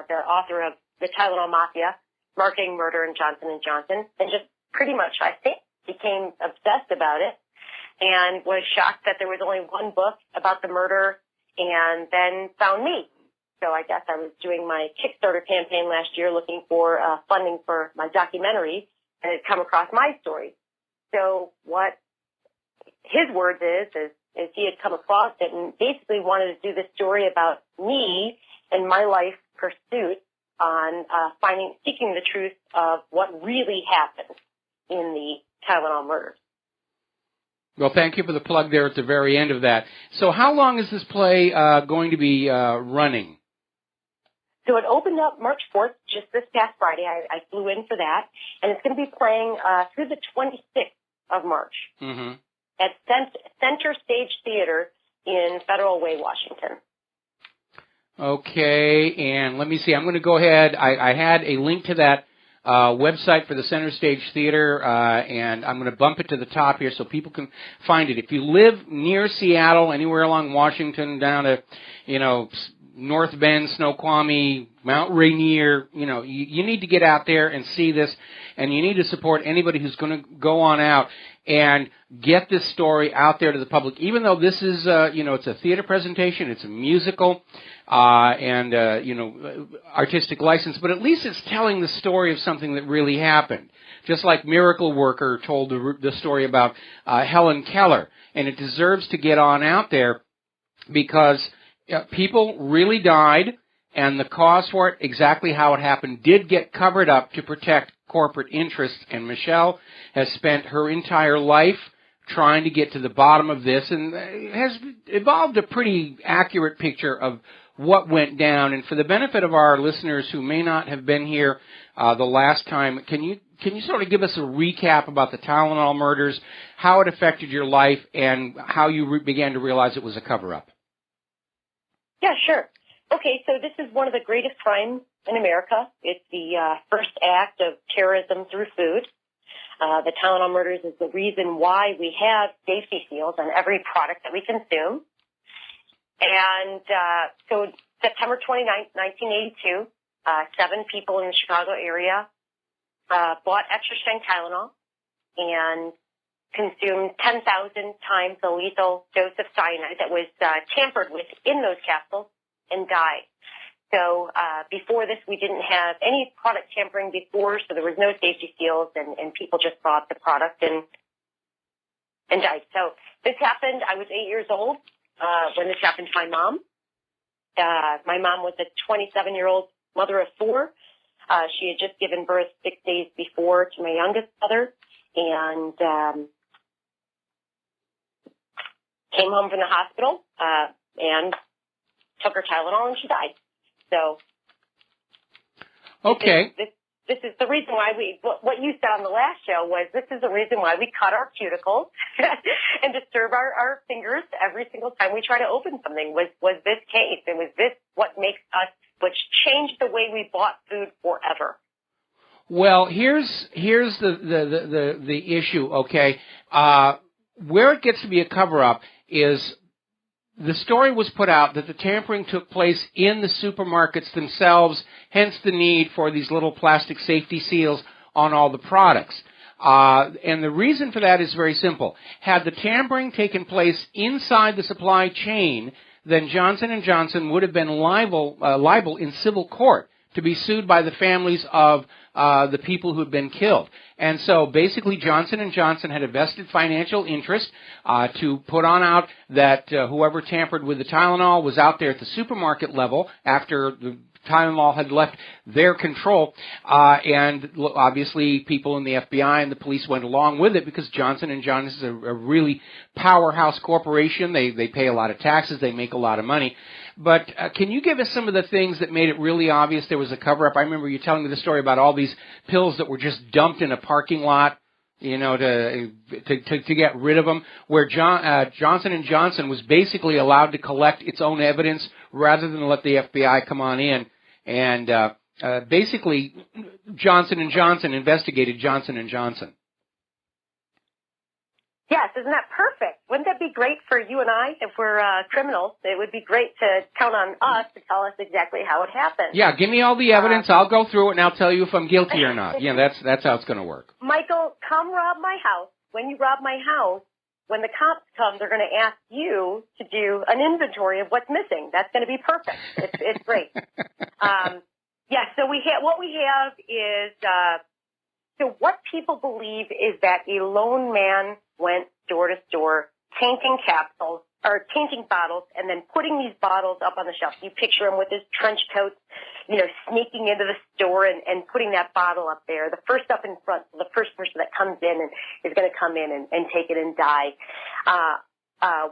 the author of The Tylenol Mafia, Marketing, Murder, and Johnson & Johnson, and just pretty much, I think, became obsessed about it and was shocked that there was only one book about the murder and then found me. So I guess I was doing my Kickstarter campaign last year looking for funding for my documentary and had come across my story. So what his words is he had come across it and basically wanted to do this story about me and my life pursuit on seeking the truth of what really happened in the Tylenol murders. Well, thank you for the plug there at the very end of that. So how long is this play going to be running? So it opened up March 4th, just this past Friday. I flew in for that. And it's going to be playing through the 26th of March at Center Stage Theater in Federal Way, Washington. Okay, and let me see. I'm going to go ahead. I had a link to that website for the Center Stage Theater, and I'm going to bump it to the top here so people can find it. If you live near Seattle, anywhere along Washington, down to, North Bend, Snoqualmie, Mount Rainier, you need to get out there and see this, and you need to support anybody who's going to go on out and get this story out there to the public. Even though this is, it's a theater presentation, it's a musical, and artistic license, but at least it's telling the story of something that really happened. Just like Miracle Worker told the story about Helen Keller, and it deserves to get on out there because people really died, and the cause for it, exactly how it happened, did get covered up to protect corporate interests. And Michelle has spent her entire life trying to get to the bottom of this and has evolved a pretty accurate picture of what went down. And for the benefit of our listeners who may not have been here the last time, can you sort of give us a recap about the Tylenol murders, how it affected your life, and how you began to realize it was a cover-up? Yeah, sure. Okay, so this is one of the greatest crimes in America. It's the first act of terrorism through food. The Tylenol murders is the reason why we have safety seals on every product that we consume. And so September 29th, 1982, 7 people in the Chicago area bought extra-strength Tylenol and consumed 10,000 times the lethal dose of cyanide that was tampered with in those capsules and died. So before this, we didn't have any product tampering before, so there was no safety seals, and people just bought the product and died. So this happened. I was 8 years old when this happened to my mom. My mom was a 27-year-old mother of 4. She had just given birth 6 days before to my youngest brother, and came home from the hospital and took her Tylenol, and she died. So, okay, this is the reason why what you said on the last show was this is the reason why we cut our cuticles and disturb our fingers every single time we try to open something. Was this case? And was this what makes us, which changed the way we bought food forever? Well, here's the issue, okay? Where it gets to be a cover-up is the story was put out that the tampering took place in the supermarkets themselves, hence the need for these little plastic safety seals on all the products. And the reason for that is very simple. Had the tampering taken place inside the supply chain, then Johnson & Johnson would have been liable in civil court to be sued by the families of the people who had been killed. And so basically Johnson & Johnson had a vested financial interest to put on out that whoever tampered with the Tylenol was out there at the supermarket level after the Tylenol had left their control, and obviously people in the FBI and the police went along with it because Johnson & Johnson is a really powerhouse corporation. They pay a lot of taxes. They make a lot of money. But can you give us some of the things that made it really obvious there was a cover-up? I remember you telling me the story about all these pills that were just dumped in a parking lot, you know, to get rid of them, where Johnson & Johnson was basically allowed to collect its own evidence rather than let the FBI come on in. And basically, Johnson & Johnson investigated Johnson & Johnson. Yes, isn't that perfect? Wouldn't that be great for you and I if we're criminals? It would be great to count on us to tell us exactly how it happened. Yeah, give me all the evidence. I'll go through it and I'll tell you if I'm guilty or not. Yeah, that's how it's going to work. Michael, come rob my house. When you rob my house, when the cops come, they're going to ask you to do an inventory of what's missing. That's going to be perfect. It's great. So what we have is, so what people believe is that a lone man went store to store tainting capsules or tainting bottles and then putting these bottles up on the shelf. You picture him with his trench coat, you know, sneaking into the store and putting that bottle up there. The first up in front, the first person that comes in and is going to come in and take it and die.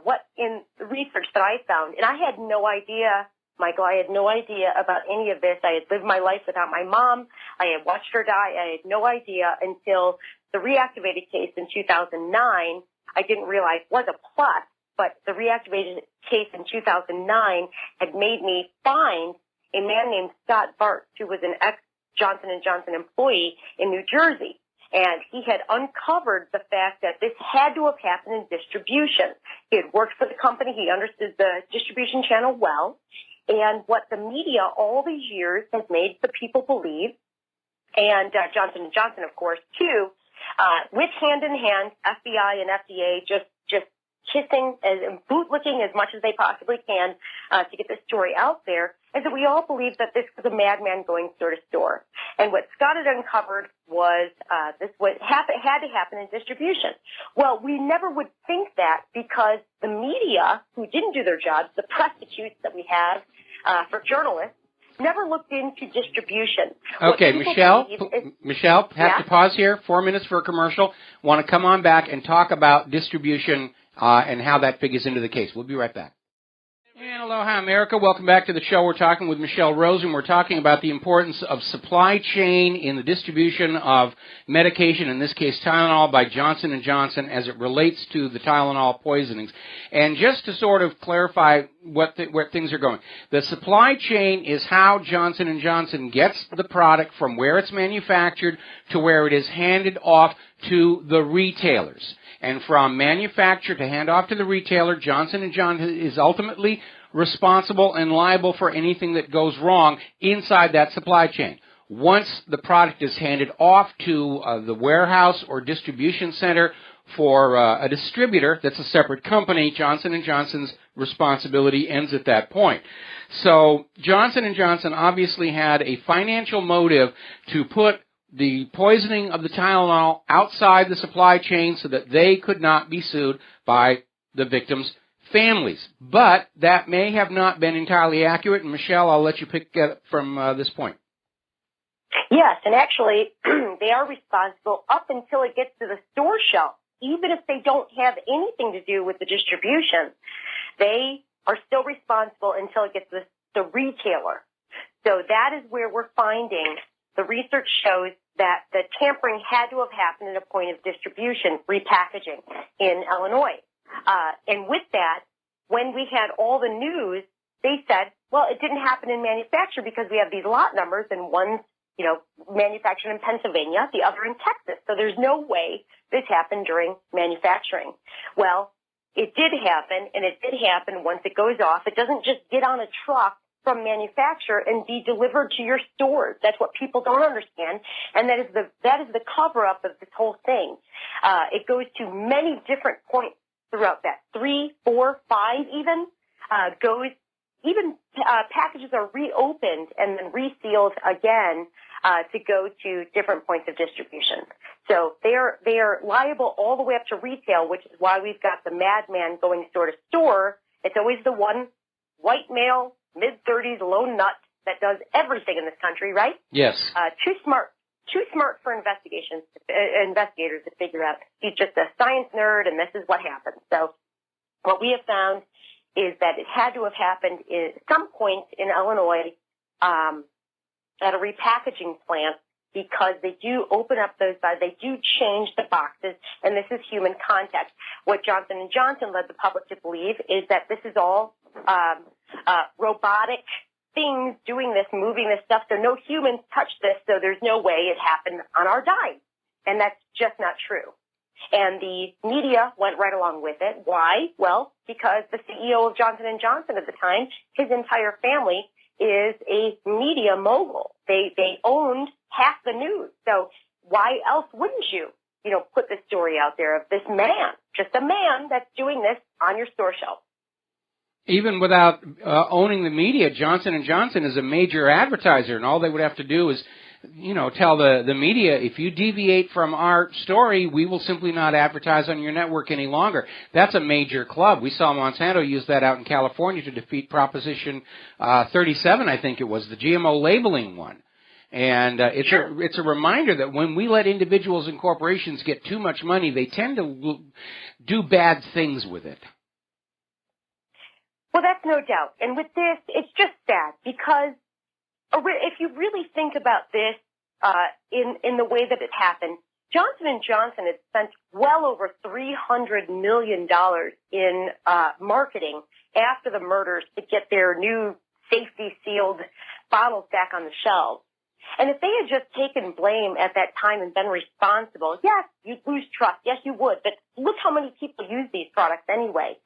What in the research that I found, and I had no idea, Michael, I had no idea about any of this. I had lived my life without my mom. I had watched her die. I had no idea until the reactivated case in 2009. I didn't realize was a plot, but the reactivated case in 2009 had made me find a man named Scott Bart, who was an ex-Johnson & Johnson employee in New Jersey. And he had uncovered the fact that this had to have happened in distribution. He had worked for the company. He understood the distribution channel well. And what the media all these years has made the people believe, and Johnson & Johnson, of course, too, with hand in hand, FBI and FDA just kissing and bootlicking as much as they possibly can to get this story out there, is that we all believe that this was a madman going store to store. And what Scott had uncovered was this had to happen in distribution. Well, we never would think that because the media, who didn't do their jobs, the prostitutes that we have for journalists, never looked into distribution. Okay, Michelle, have to pause here. 4 minutes for a commercial. Want to come on back and talk about distribution and how that figures into the case. We'll be right back. And aloha, America. Welcome back to the show. We're talking with Michelle Rosen. We're talking about the importance of supply chain in the distribution of medication, in this case Tylenol by Johnson & Johnson, as it relates to the Tylenol poisonings. And just to sort of clarify where things are going, the supply chain is how Johnson & Johnson gets the product from where it's manufactured to where it is handed off to the retailers. And from manufacturer to hand off to the retailer, Johnson & Johnson is ultimately responsible and liable for anything that goes wrong inside that supply chain. Once the product is handed off to the warehouse or distribution center for a distributor that's a separate company, Johnson & Johnson's responsibility ends at that point. So Johnson & Johnson obviously had a financial motive to put the poisoning of the Tylenol outside the supply chain so that they could not be sued by the victims' families. But that may have not been entirely accurate. And Michelle, I'll let you pick up from this point. Yes, and actually, they are responsible up until it gets to the store shelf. Even if they don't have anything to do with the distribution, they are still responsible until it gets to the retailer. So that is where we're finding the research shows that the tampering had to have happened at a point of distribution, repackaging in Illinois. And with that, when we had all the news, they said, well, it didn't happen in manufacture because we have these lot numbers and one's manufactured in Pennsylvania, the other in Texas. So there's no way this happened during manufacturing. Well, it did happen, and it did happen once it goes off. It doesn't just get on a truck from manufacturer and be delivered to your stores. That's what people don't understand, and that is the cover-up of this whole thing. It goes to many different points throughout that, 3, 4, 5 even, packages are reopened and then resealed again to go to different points of distribution. So they are liable all the way up to retail, which is why we've got the madman going store to store. It's always the one white male, mid-30s, lone nut that does everything in this country, right? Yes. Too smart for investigators to figure out. He's just a science nerd, and this is what happens. So what we have found is that it had to have happened at some point in Illinois at a repackaging plant, because they do open up those, they do change the boxes, and this is human contact. What Johnson & Johnson led the public to believe is that this is all robotic things doing this, moving this stuff, so no humans touched this, so there's no way it happened on our dime. And that's just not true. And the media went right along with it. Why? Well, because the CEO of Johnson & Johnson at the time, his entire family is a media mogul. They owned half the news. So why else wouldn't you put this story out there of this man, just a man that's doing this on your store shelf? Even without owning the media, Johnson & Johnson is a major advertiser, and all they would have to do is, tell the media, if you deviate from our story, we will simply not advertise on your network any longer. That's a major club. We saw Monsanto use that out in California to defeat Proposition 37, I think it was, the GMO labeling one. And it's a reminder that when we let individuals and corporations get too much money, they tend to do bad things with it. Well, that's no doubt. And with this, it's just sad, because if you really think about this in the way that it happened, Johnson & Johnson had spent well over $300 million in marketing after the murders to get their new safety-sealed bottles back on the shelves. And if they had just taken blame at that time and been responsible, yes, you'd lose trust. Yes, you would. But look how many people use these products anyway.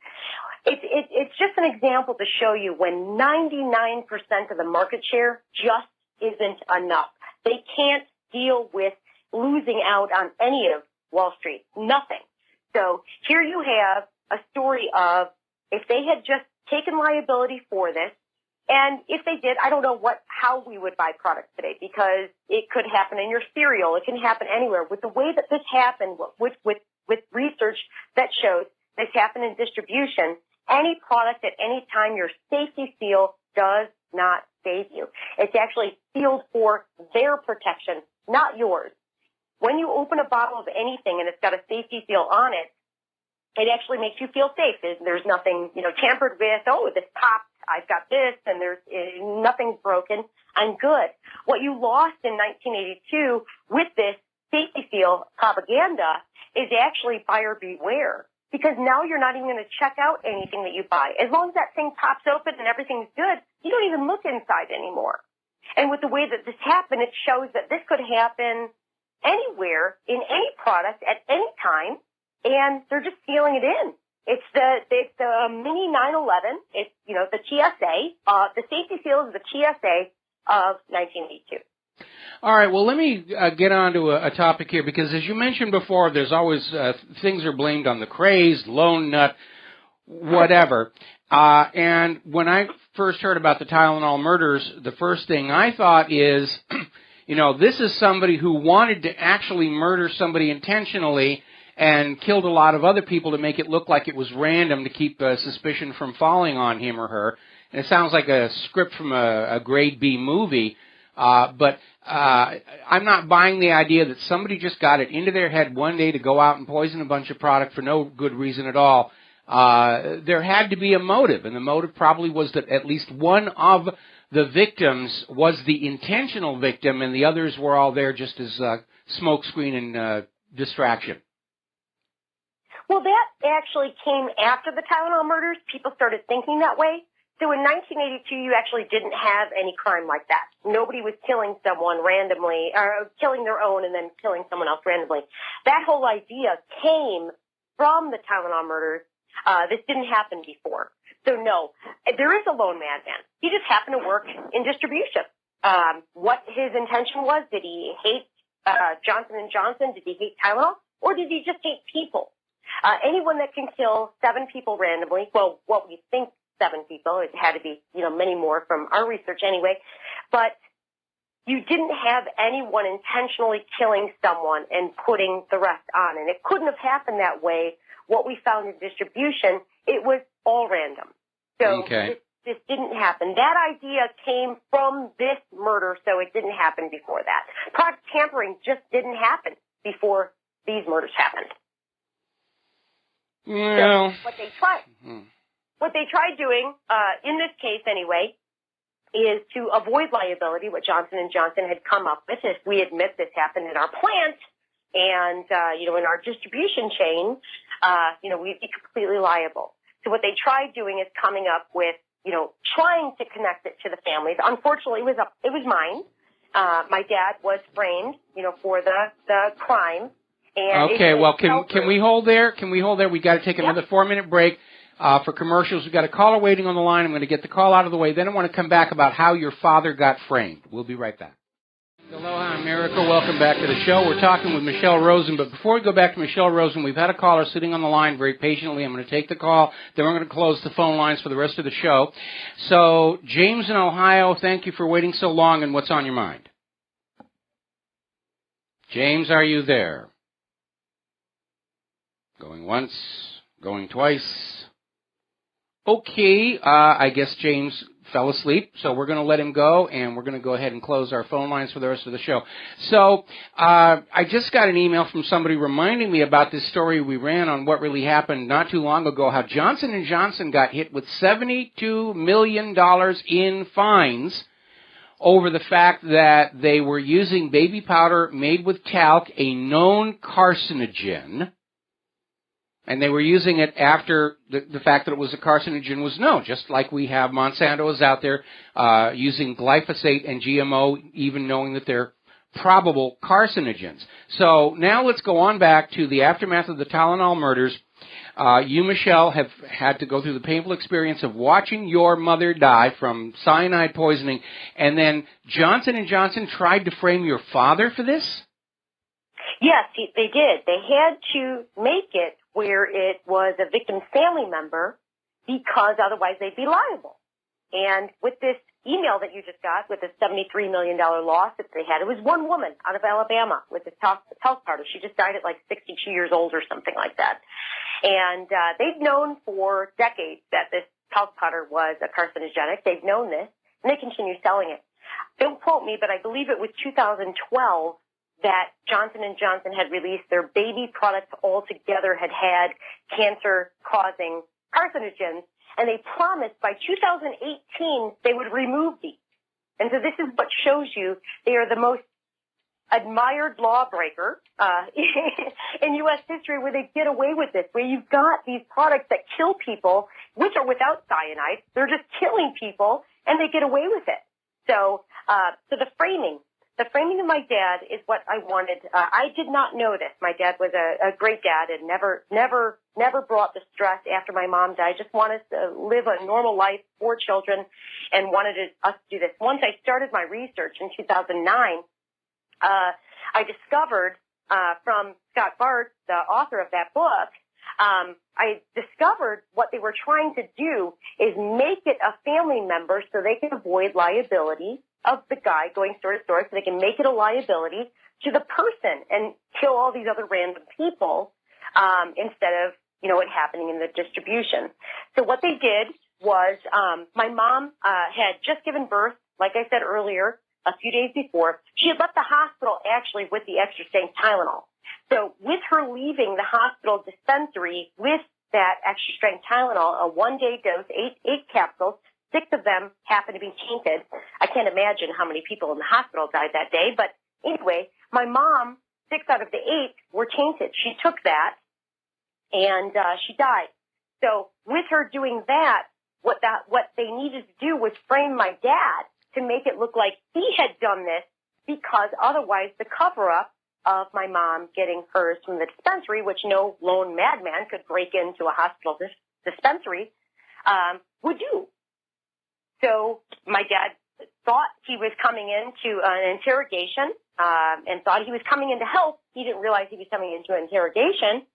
It's just an example to show you when 99% of the market share just isn't enough. They can't deal with losing out on any of Wall Street. Nothing. So here you have a story of, if they had just taken liability for this, and if they did, I don't know how we would buy products today, because it could happen in your cereal. It can happen anywhere. With the way that this happened, with research that shows this happened in distribution, any product at any time, your safety seal does not save you. It's actually sealed for their protection, not yours. When you open a bottle of anything and it's got a safety seal on it, it actually makes you feel safe. There's nothing, tampered with. Oh, this popped. I've got this, and there's nothing's broken. I'm good. What you lost in 1982 with this safety seal propaganda is actually buyer beware, because now you're not even going to check out anything that you buy. As long as that thing pops open and everything's good, you don't even look inside anymore. And with the way that this happened, it shows that this could happen anywhere in any product at any time, and they're just sealing it in. It's the mini 911. It's, the TSA. The safety seal is the TSA of 1982. All right, well, let me get on to a topic here, because as you mentioned before, there's always things are blamed on the crazed, lone nut, whatever. And when I first heard about the Tylenol murders, the first thing I thought is, this is somebody who wanted to actually murder somebody intentionally and killed a lot of other people to make it look like it was random to keep suspicion from falling on him or her. And it sounds like a script from a grade B movie, but I'm not buying the idea that somebody just got it into their head one day to go out and poison a bunch of product for no good reason at all. There had to be a motive, and the motive probably was that at least one of the victims was the intentional victim, and the others were all there just as smokescreen and distraction. Well, that actually came after the Tylenol murders. People started thinking that way. So in 1982, you actually didn't have any crime like that. Nobody was killing someone randomly, or killing their own and then killing someone else randomly. That whole idea came from the Tylenol murders. This didn't happen before. So no, there is a lone madman. He just happened to work in distribution. What his intention was, did he hate Johnson & Johnson? Did he hate Tylenol? Or did he just hate people? Anyone that can kill 7 people randomly, well, what we think 7 people, it had to be, many more from our research anyway, but you didn't have anyone intentionally killing someone and putting the rest on. And it couldn't have happened that way. What we found in distribution, it was all random. So this didn't happen. That idea came from this murder, so it didn't happen before that. Product tampering just didn't happen before these murders happened. Well, so what they tried doing, in this case anyway, is to avoid liability, what Johnson & Johnson had come up with. If we admit this happened in our plant and, in our distribution chain, we'd be completely liable. So what they tried doing is coming up with, trying to connect it to the families. Unfortunately, it was mine. My dad was framed, for the crime. And okay, well, can we hold there? Can we hold there? We got to take another 4-minute break for commercials. We've got a caller waiting on the line. I'm going to get the call out of the way. Then I want to come back about how your father got framed. We'll be right back. Aloha, America. Welcome back to the show. We're talking with Michelle Rosen, but before we go back to Michelle Rosen, we've had a caller sitting on the line very patiently. I'm going to take the call, then we're going to close the phone lines for the rest of the show. So, James in Ohio, thank you for waiting so long, and what's on your mind? James, are you there? Going once, going twice. Okay, I guess James fell asleep, so we're going to let him go, and we're going to go ahead and close our phone lines for the rest of the show. So I just got an email from somebody reminding me about this story we ran on What Really Happened not too long ago, how Johnson & Johnson got hit with $72 million in fines over the fact that they were using baby powder made with talc, a known carcinogen, and they were using it after the fact that it was a carcinogen was known, just like we have Monsanto is out there using glyphosate and GMO, even knowing that they're probable carcinogens. So now let's go on back to the aftermath of the Tylenol murders. You, Michelle, have had to go through the painful experience of watching your mother die from cyanide poisoning, and then Johnson & Johnson tried to frame your father for this? Yes, they did. They had to make it where it was a victim's family member because otherwise they'd be liable. And with this email that you just got with the $73 million loss that they had, it was one woman out of Alabama with this talc powder. She just died at like 62 years old or something like that. And they've known for decades that this talc powder was a carcinogenic. They've known this, and they continue selling it. Don't quote me, but I believe it was 2012 that Johnson & Johnson had released their baby products altogether had cancer-causing carcinogens, and they promised by 2018 they would remove these. And so this is what shows you they are the most admired lawbreaker in U.S. history, where they get away with this, where you've got these products that kill people, which are without cyanide. They're just killing people, and they get away with it. So the framing of my dad is what I wanted. I did not know this. My dad was a great dad and never brought the stress after my mom died. Just wanted to live a normal life, 4 children, and wanted us to do this. Once I started my research in 2009, I discovered from Scott Bartz, the author of that book, I discovered what they were trying to do is make it a family member so they can avoid liability of the guy going store to store, so they can make it a liability to the person and kill all these other random people instead of, it happening in the distribution. So what they did was my mom had just given birth, like I said earlier, a few days before. She had left the hospital actually with the extra strength Tylenol. So with her leaving the hospital dispensary with that extra strength Tylenol, a 1-day dose, 8 capsules, 6 of them happened to be tainted. I can't imagine how many people in the hospital died that day. But anyway, my mom, 6 out of the 8 were tainted. She took that and she died. So with her doing that, what they needed to do was frame my dad to make it look like he had done this, because otherwise the cover-up of my mom getting hers from the dispensary, which no lone madman could break into a hospital dispensary, would do. So my dad thought he was coming into an interrogation, and thought he was coming in to help. He didn't realize he was coming into an interrogation.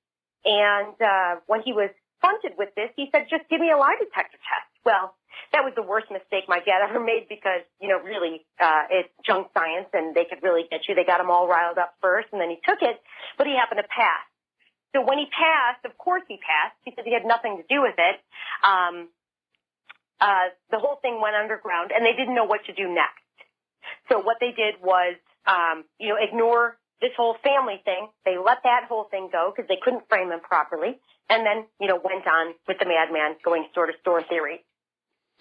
And when he was confronted with this, he said, just give me a lie detector test. Well, that was the worst mistake my dad ever made, because, really, it's junk science and they could really get you. They got him all riled up first, and then he took it, but he happened to pass. So when he passed, of course he passed, because he had nothing to do with it. The whole thing went underground, and they didn't know what to do next. So what they did was, ignore this whole family thing. They let that whole thing go because they couldn't frame him properly, and then, went on with the madman going store to store theory.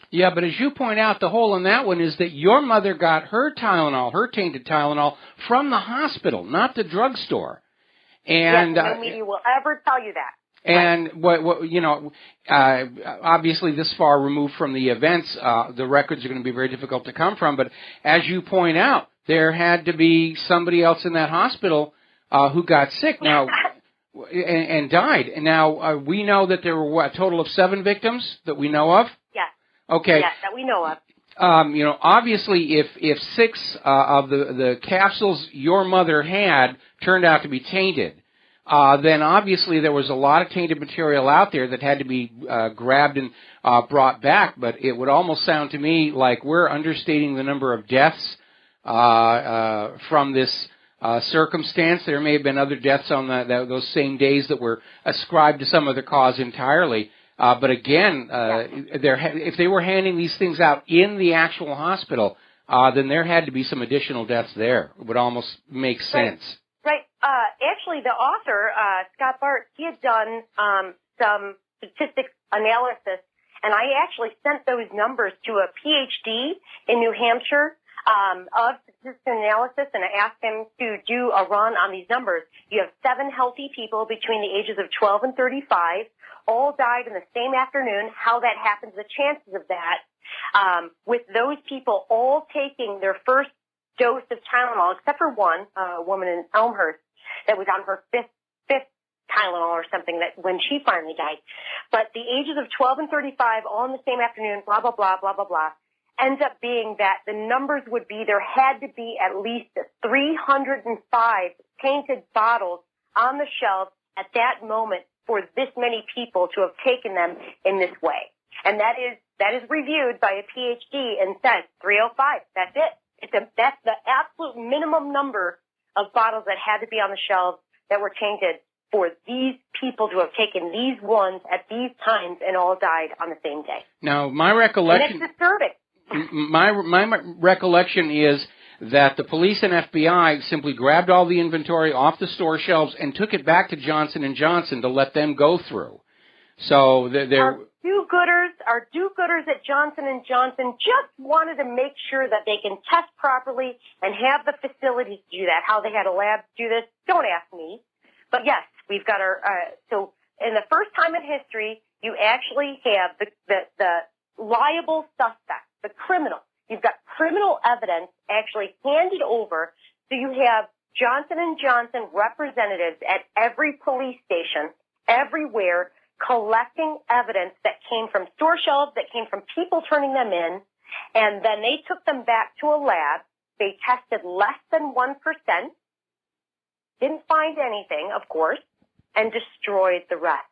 Yeah, but as you point out, the hole in that one is that your mother got her Tylenol, her tainted Tylenol, from the hospital, not the drugstore. And yes, no media will ever tell you that. And obviously this far removed from the events, the records are going to be very difficult to come from. But as you point out, there had to be somebody else in that hospital who got sick now and died. And now we know that there were a total of 7 victims that we know of. Yes. Okay. Yes, that we know of. Obviously, if 6 of the capsules your mother had turned out to be tainted, then obviously there was a lot of tainted material out there that had to be grabbed and brought back. But it would almost sound to me like we're understating the number of deaths from this circumstance. There may have been other deaths on those same days that were ascribed to some other cause entirely. But again, if they were handing these things out in the actual hospital, then there had to be some additional deaths there. It would almost make sense. Right. Actually, the author, Scott Bart, he had done some statistics analysis, and I actually sent those numbers to a PhD in New Hampshire of statistics analysis, and I asked him to do a run on these numbers. You have 7 healthy people between the ages of 12 and 35, all died in the same afternoon. How that happens, the chances of that, with those people all taking their first dose of Tylenol, except for one, a woman in Elmhurst that was on her fifth Tylenol or something, that when she finally died. But the ages of 12 and 35, all in the same afternoon, blah, blah, blah, blah, blah, blah, ends up being that the numbers would be there had to be at least 305 tainted bottles on the shelves at that moment for this many people to have taken them in this way. And that is reviewed by a PhD and says 305. That's it. That's the absolute minimum number of bottles that had to be on the shelves that were tainted for these people to have taken these ones at these times and all died on the same day. Now, my recollection... And it's disturbing. My recollection is that the police and FBI simply grabbed all the inventory off the store shelves and took it back to Johnson & Johnson to let them go through. So they're... Our do-gooders at Johnson & Johnson just wanted to make sure that they can test properly and have the facilities to do that. How they had a lab do this, don't ask me. But yes, we've got our... so in the first time in history, you actually have the liable suspect, the criminal. You've got criminal evidence actually handed over. So you have Johnson & Johnson representatives at every police station, everywhere, collecting evidence that came from store shelves, that came from people turning them in, and then they took them back to a lab. They tested less than 1%, didn't find anything, of course, and destroyed the rest.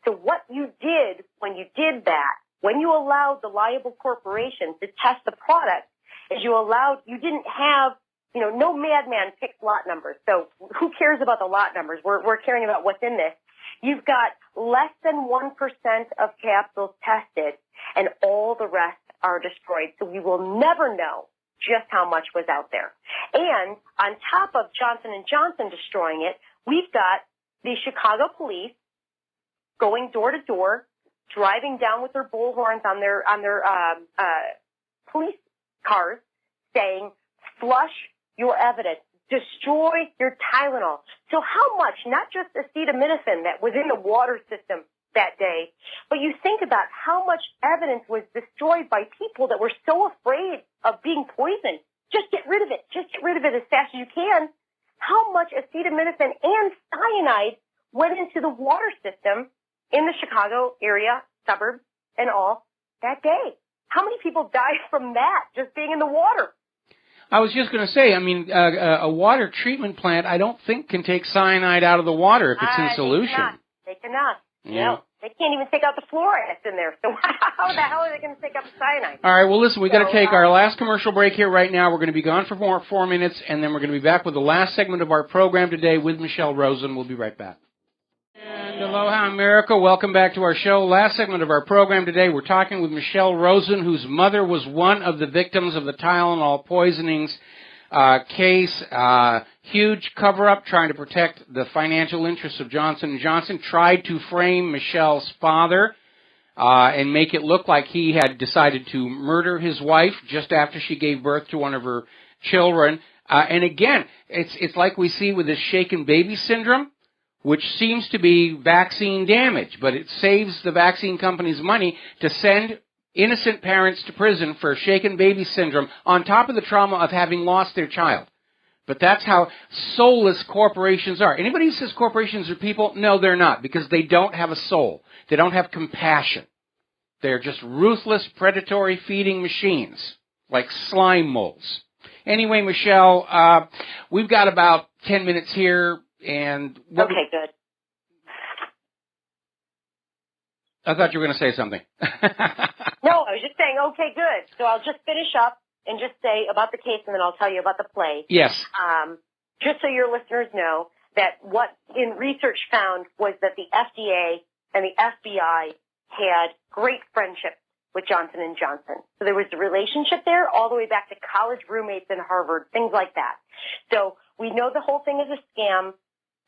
So what you did when you did that, when you allowed the liable corporation to test the product, is you didn't have, no madman picks lot numbers. So who cares about the lot numbers? We're caring about what's in this. You've got less than 1% of capsules tested, and all the rest are destroyed. So we will never know just how much was out there. And on top of Johnson & Johnson destroying it, we've got the Chicago police going door to door, driving down with their bullhorns on their police cars, saying, "Flush your evidence. Destroy your Tylenol." So how much, not just acetaminophen that was in the water system that day. But you think about how much evidence was destroyed by people that were so afraid of being poisoned. Just get rid of it. Just get rid of it as fast as you can. How much acetaminophen and cyanide went into the water system in the Chicago area, suburbs, and all that day? How many people died from that just being in the water? I was just going to say, I mean, a water treatment plant, I don't think can take cyanide out of the water if it's in solution. They cannot. Yeah. No, they can't even take out the fluoride that's in there. So how the hell are they going to take out the cyanide? All right, well, listen, we've got to take our last commercial break here right now. We're going to be gone for 4 minutes, and then we're going to be back with the last segment of our program today with Michelle Rosen. We'll be right back. And aloha, America. Welcome back to our show. Last segment of our program today, we're talking with Michelle Rosen, whose mother was one of the victims of the Tylenol poisonings case. Huge cover-up trying to protect the financial interests of Johnson & Johnson. Tried to frame Michelle's father and make it look like he had decided to murder his wife just after she gave birth to one of her children. And again, it's like we see with this shaken baby syndrome, which seems to be vaccine damage, but it saves the vaccine companies money to send innocent parents to prison for shaken baby syndrome on top of the trauma of having lost their child. But that's how soulless corporations are. Anybody who says corporations are people, no, they're not, because they don't have a soul. They don't have compassion. They're just ruthless, predatory feeding machines, like slime molds. Anyway, Michelle, we've got about 10 minutes here. And okay, good. I thought you were going to say something. No, I was just saying, okay, good. So I'll just finish up and just say about the case, and then I'll tell you about the play. Yes. Just so your listeners know that what in research found was that the FDA and the FBI had great friendship with Johnson & Johnson. So there was a relationship there all the way back to college roommates in Harvard, things like that. So we know the whole thing is a scam.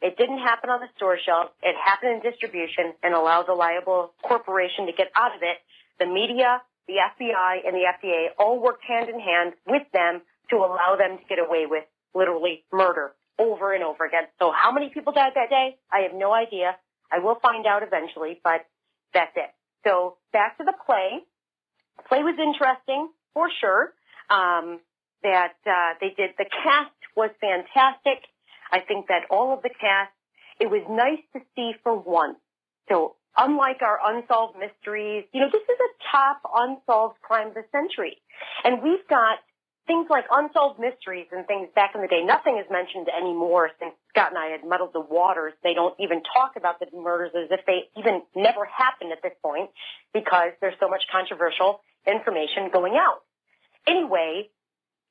It didn't happen on the store shelf. It happened in distribution and allowed a liable corporation to get out of it. The media, the FBI, and the FDA all worked hand in hand with them to allow them to get away with literally murder over and over again. So how many people died that day? I have no idea. I will find out eventually, but that's it. So back to the play. The play was interesting, for sure. The cast was fantastic. I think that all of the cast, it was nice to see for once. So unlike our unsolved mysteries, this is a top unsolved crime of the century. And we've got things like unsolved mysteries and things back in the day. Nothing is mentioned anymore since Scott and I had muddled the waters. They don't even talk about the murders as if they even never happened at this point because there's so much controversial information going out. Anyway,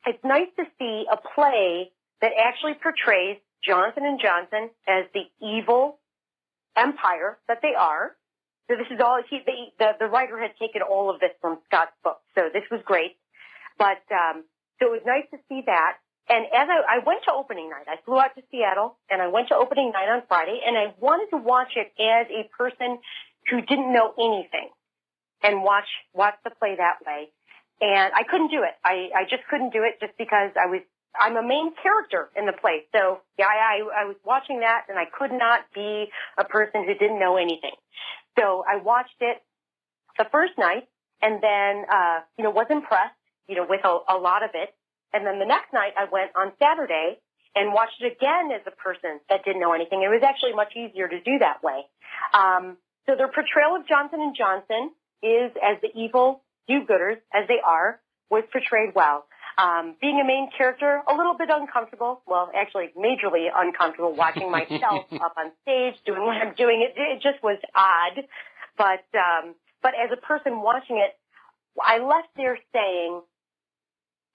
it's nice to see a play that actually portrays Johnson & Johnson as the evil empire that they are. So this is all, the writer had taken all of this from Scott's book. So this was great. But, so it was nice to see that. And as I went to opening night, I flew out to Seattle and I went to opening night on Friday and I wanted to watch it as a person who didn't know anything and watch the play that way. And I couldn't do it. I just couldn't do it just because I'm a main character in the play. So yeah, I was watching that and I could not be a person who didn't know anything. So I watched it the first night and then, was impressed, with a lot of it. And then the next night I went on Saturday and watched it again as a person that didn't know anything. It was actually much easier to do that way. So their portrayal of Johnson & Johnson is as the evil do-gooders as they are, was portrayed well. Being a main character, a little bit uncomfortable. Well, actually, majorly uncomfortable watching myself up on stage doing what I'm doing. It just was odd. But as a person watching it, I left there saying,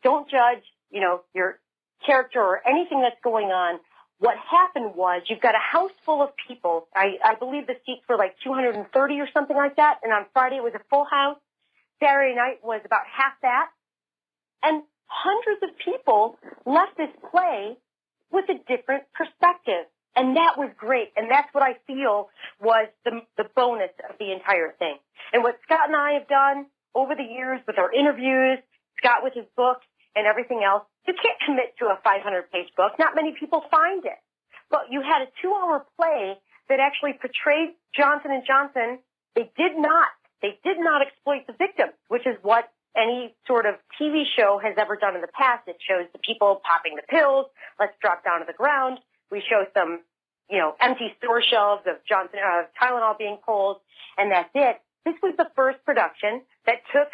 don't judge, your character or anything that's going on. What happened was you've got a house full of people. I believe the seats were like 230 or something like that. And on Friday it was a full house. Saturday night was about half that. And hundreds of people left this play with a different perspective. And that was great. And that's what I feel was the bonus of the entire thing. And what Scott and I have done over the years with our interviews, Scott with his book and everything else, you can't commit to a 500-page book. Not many people find it. But you had a 2-hour play that actually portrayed Johnson & Johnson They did not exploit the victims, which is what any sort of TV show has ever done in the past. It shows the people popping the pills. Let's drop down to the ground. We show some, empty store shelves of Tylenol being pulled, and that's it. This was the first production that took,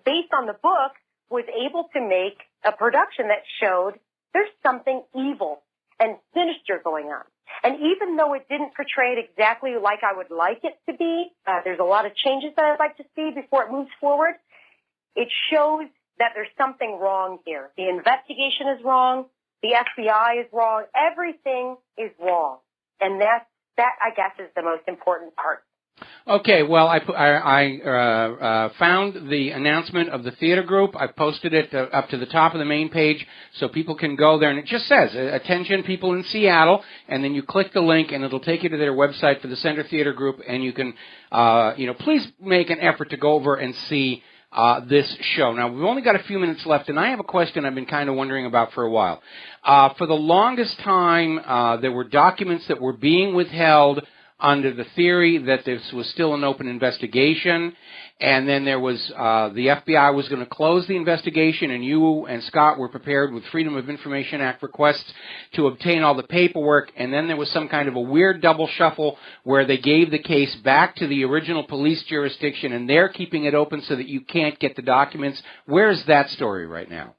based on the book, was able to make a production that showed there's something evil and sinister going on. And even though it didn't portray it exactly like I would like it to be, there's a lot of changes that I'd like to see before it moves forward. It shows that there's something wrong here. The investigation is wrong. The FBI is wrong. Everything is wrong. And that I guess, is the most important part. Okay, well, I found the announcement of the theater group. I posted it up to the top of the main page so people can go there, and it just says, attention people in Seattle, and then you click the link, and it'll take you to their website for the Center Theater Group, and you can, please make an effort to go over and see this show. Now, we've only got a few minutes left, and I have a question I've been kind of wondering about for a while. For the longest time, there were documents that were being withheld under the theory that this was still an open investigation, and then there was the FBI was going to close the investigation, and you and Scott were prepared with Freedom of Information Act requests to obtain all the paperwork, and then there was some kind of a weird double shuffle where they gave the case back to the original police jurisdiction, and they're keeping it open so that you can't get the documents. Where's that story right now?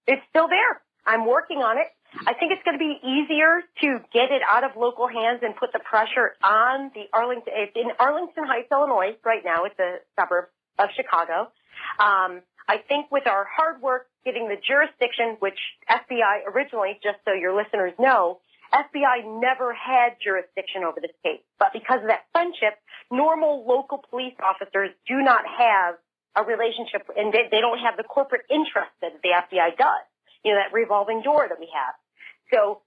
It's still there. I'm working on it. I think it's going to be easier to get it out of local hands and put the pressure on the Arlington. It's in Arlington Heights, Illinois, right now. It's a suburb of Chicago. I think with our hard work getting the jurisdiction, which FBI originally, just so your listeners know, FBI never had jurisdiction over this case. But because of that friendship, normal local police officers do not have a relationship, and they don't have the corporate interest that the FBI does. That revolving door that we have. So,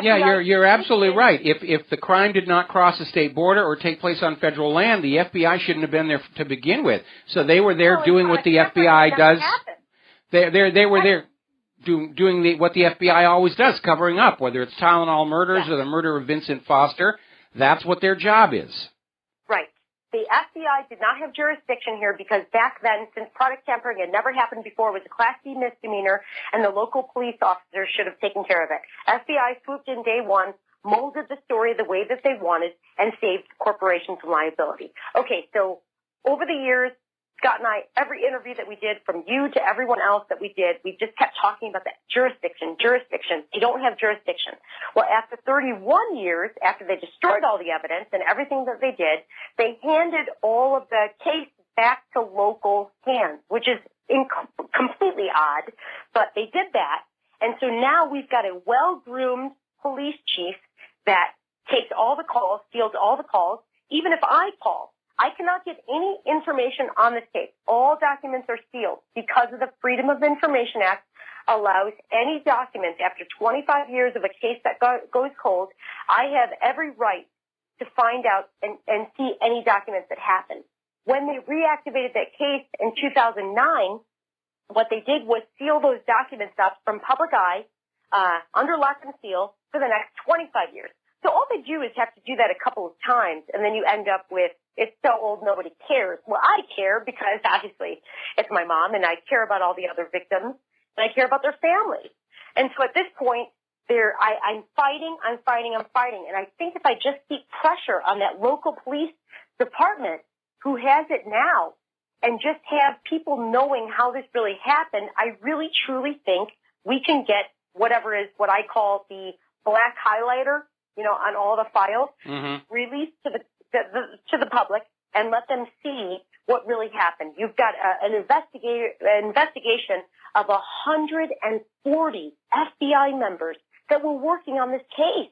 yeah, you're absolutely right. If the crime did not cross a state border or take place on federal land, the FBI shouldn't have been there to begin with. So they were there doing what the FBI does. They were there doing what the FBI always does, covering up, whether it's Tylenol murders or the murder of Vincent Foster. That's what their job is. Right. The FBI did not have jurisdiction here because back then, since product tampering had never happened before, it was a Class C misdemeanor, and the local police officers should have taken care of it. FBI swooped in day one, molded the story the way that they wanted, and saved the corporation from liability. Okay, so over the years, Scott and I, every interview that we did, from you to everyone else that we did, we just kept talking about that jurisdiction. They don't have jurisdiction. Well, after 31 years, after they destroyed all the evidence and everything that they did, they handed all of the case back to local hands, which is completely odd, but they did that. And so now we've got a well-groomed police chief that takes all the calls, fields all the calls. Even if I call, I cannot get any information on this case. All documents are sealed because of the Freedom of Information Act allows any documents after 25 years of a case that goes cold. I have every right to find out and see any documents that happened. When they reactivated that case in 2009, what they did was seal those documents up from public eye, under lock and seal for the next 25 years. So all they do is have to do that a couple of times, and then you end up with, it's so old nobody cares. Well, I care because obviously it's my mom, and I care about all the other victims, and I care about their families. And so at this point, I'm fighting, and I think if I just keep pressure on that local police department who has it now, and just have people knowing how this really happened, I really truly think we can get whatever is what I call the black highlighter, on all the files, released to the public and let them see what really happened. You've got an investigation of 140 FBI members that were working on this case.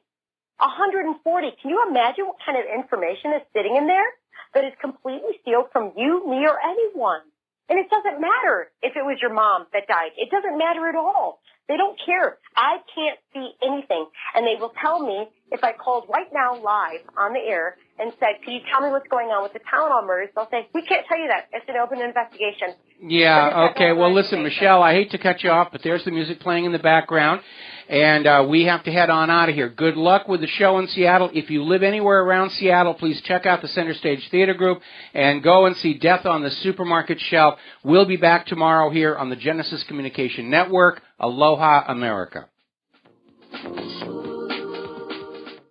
140. Can you imagine what kind of information is sitting in there that is completely sealed from you, me, or anyone? And it doesn't matter if it was your mom that died. It doesn't matter at all. They don't care. I can't see anything. And they will tell me if I called right now live on the air and said, can you tell me what's going on with the Tylenol murders? They'll say, we can't tell you that. It's an open investigation. Yeah, okay. Well, listen, Michelle, I hate to cut you off, but there's the music playing in the background, and we have to head on out of here. Good luck with the show in Seattle. If you live anywhere around Seattle, please check out the Center Stage Theater Group and go and see Death on the Supermarket Shelf. We'll be back tomorrow here on the Genesis Communication Network. Aloha, America.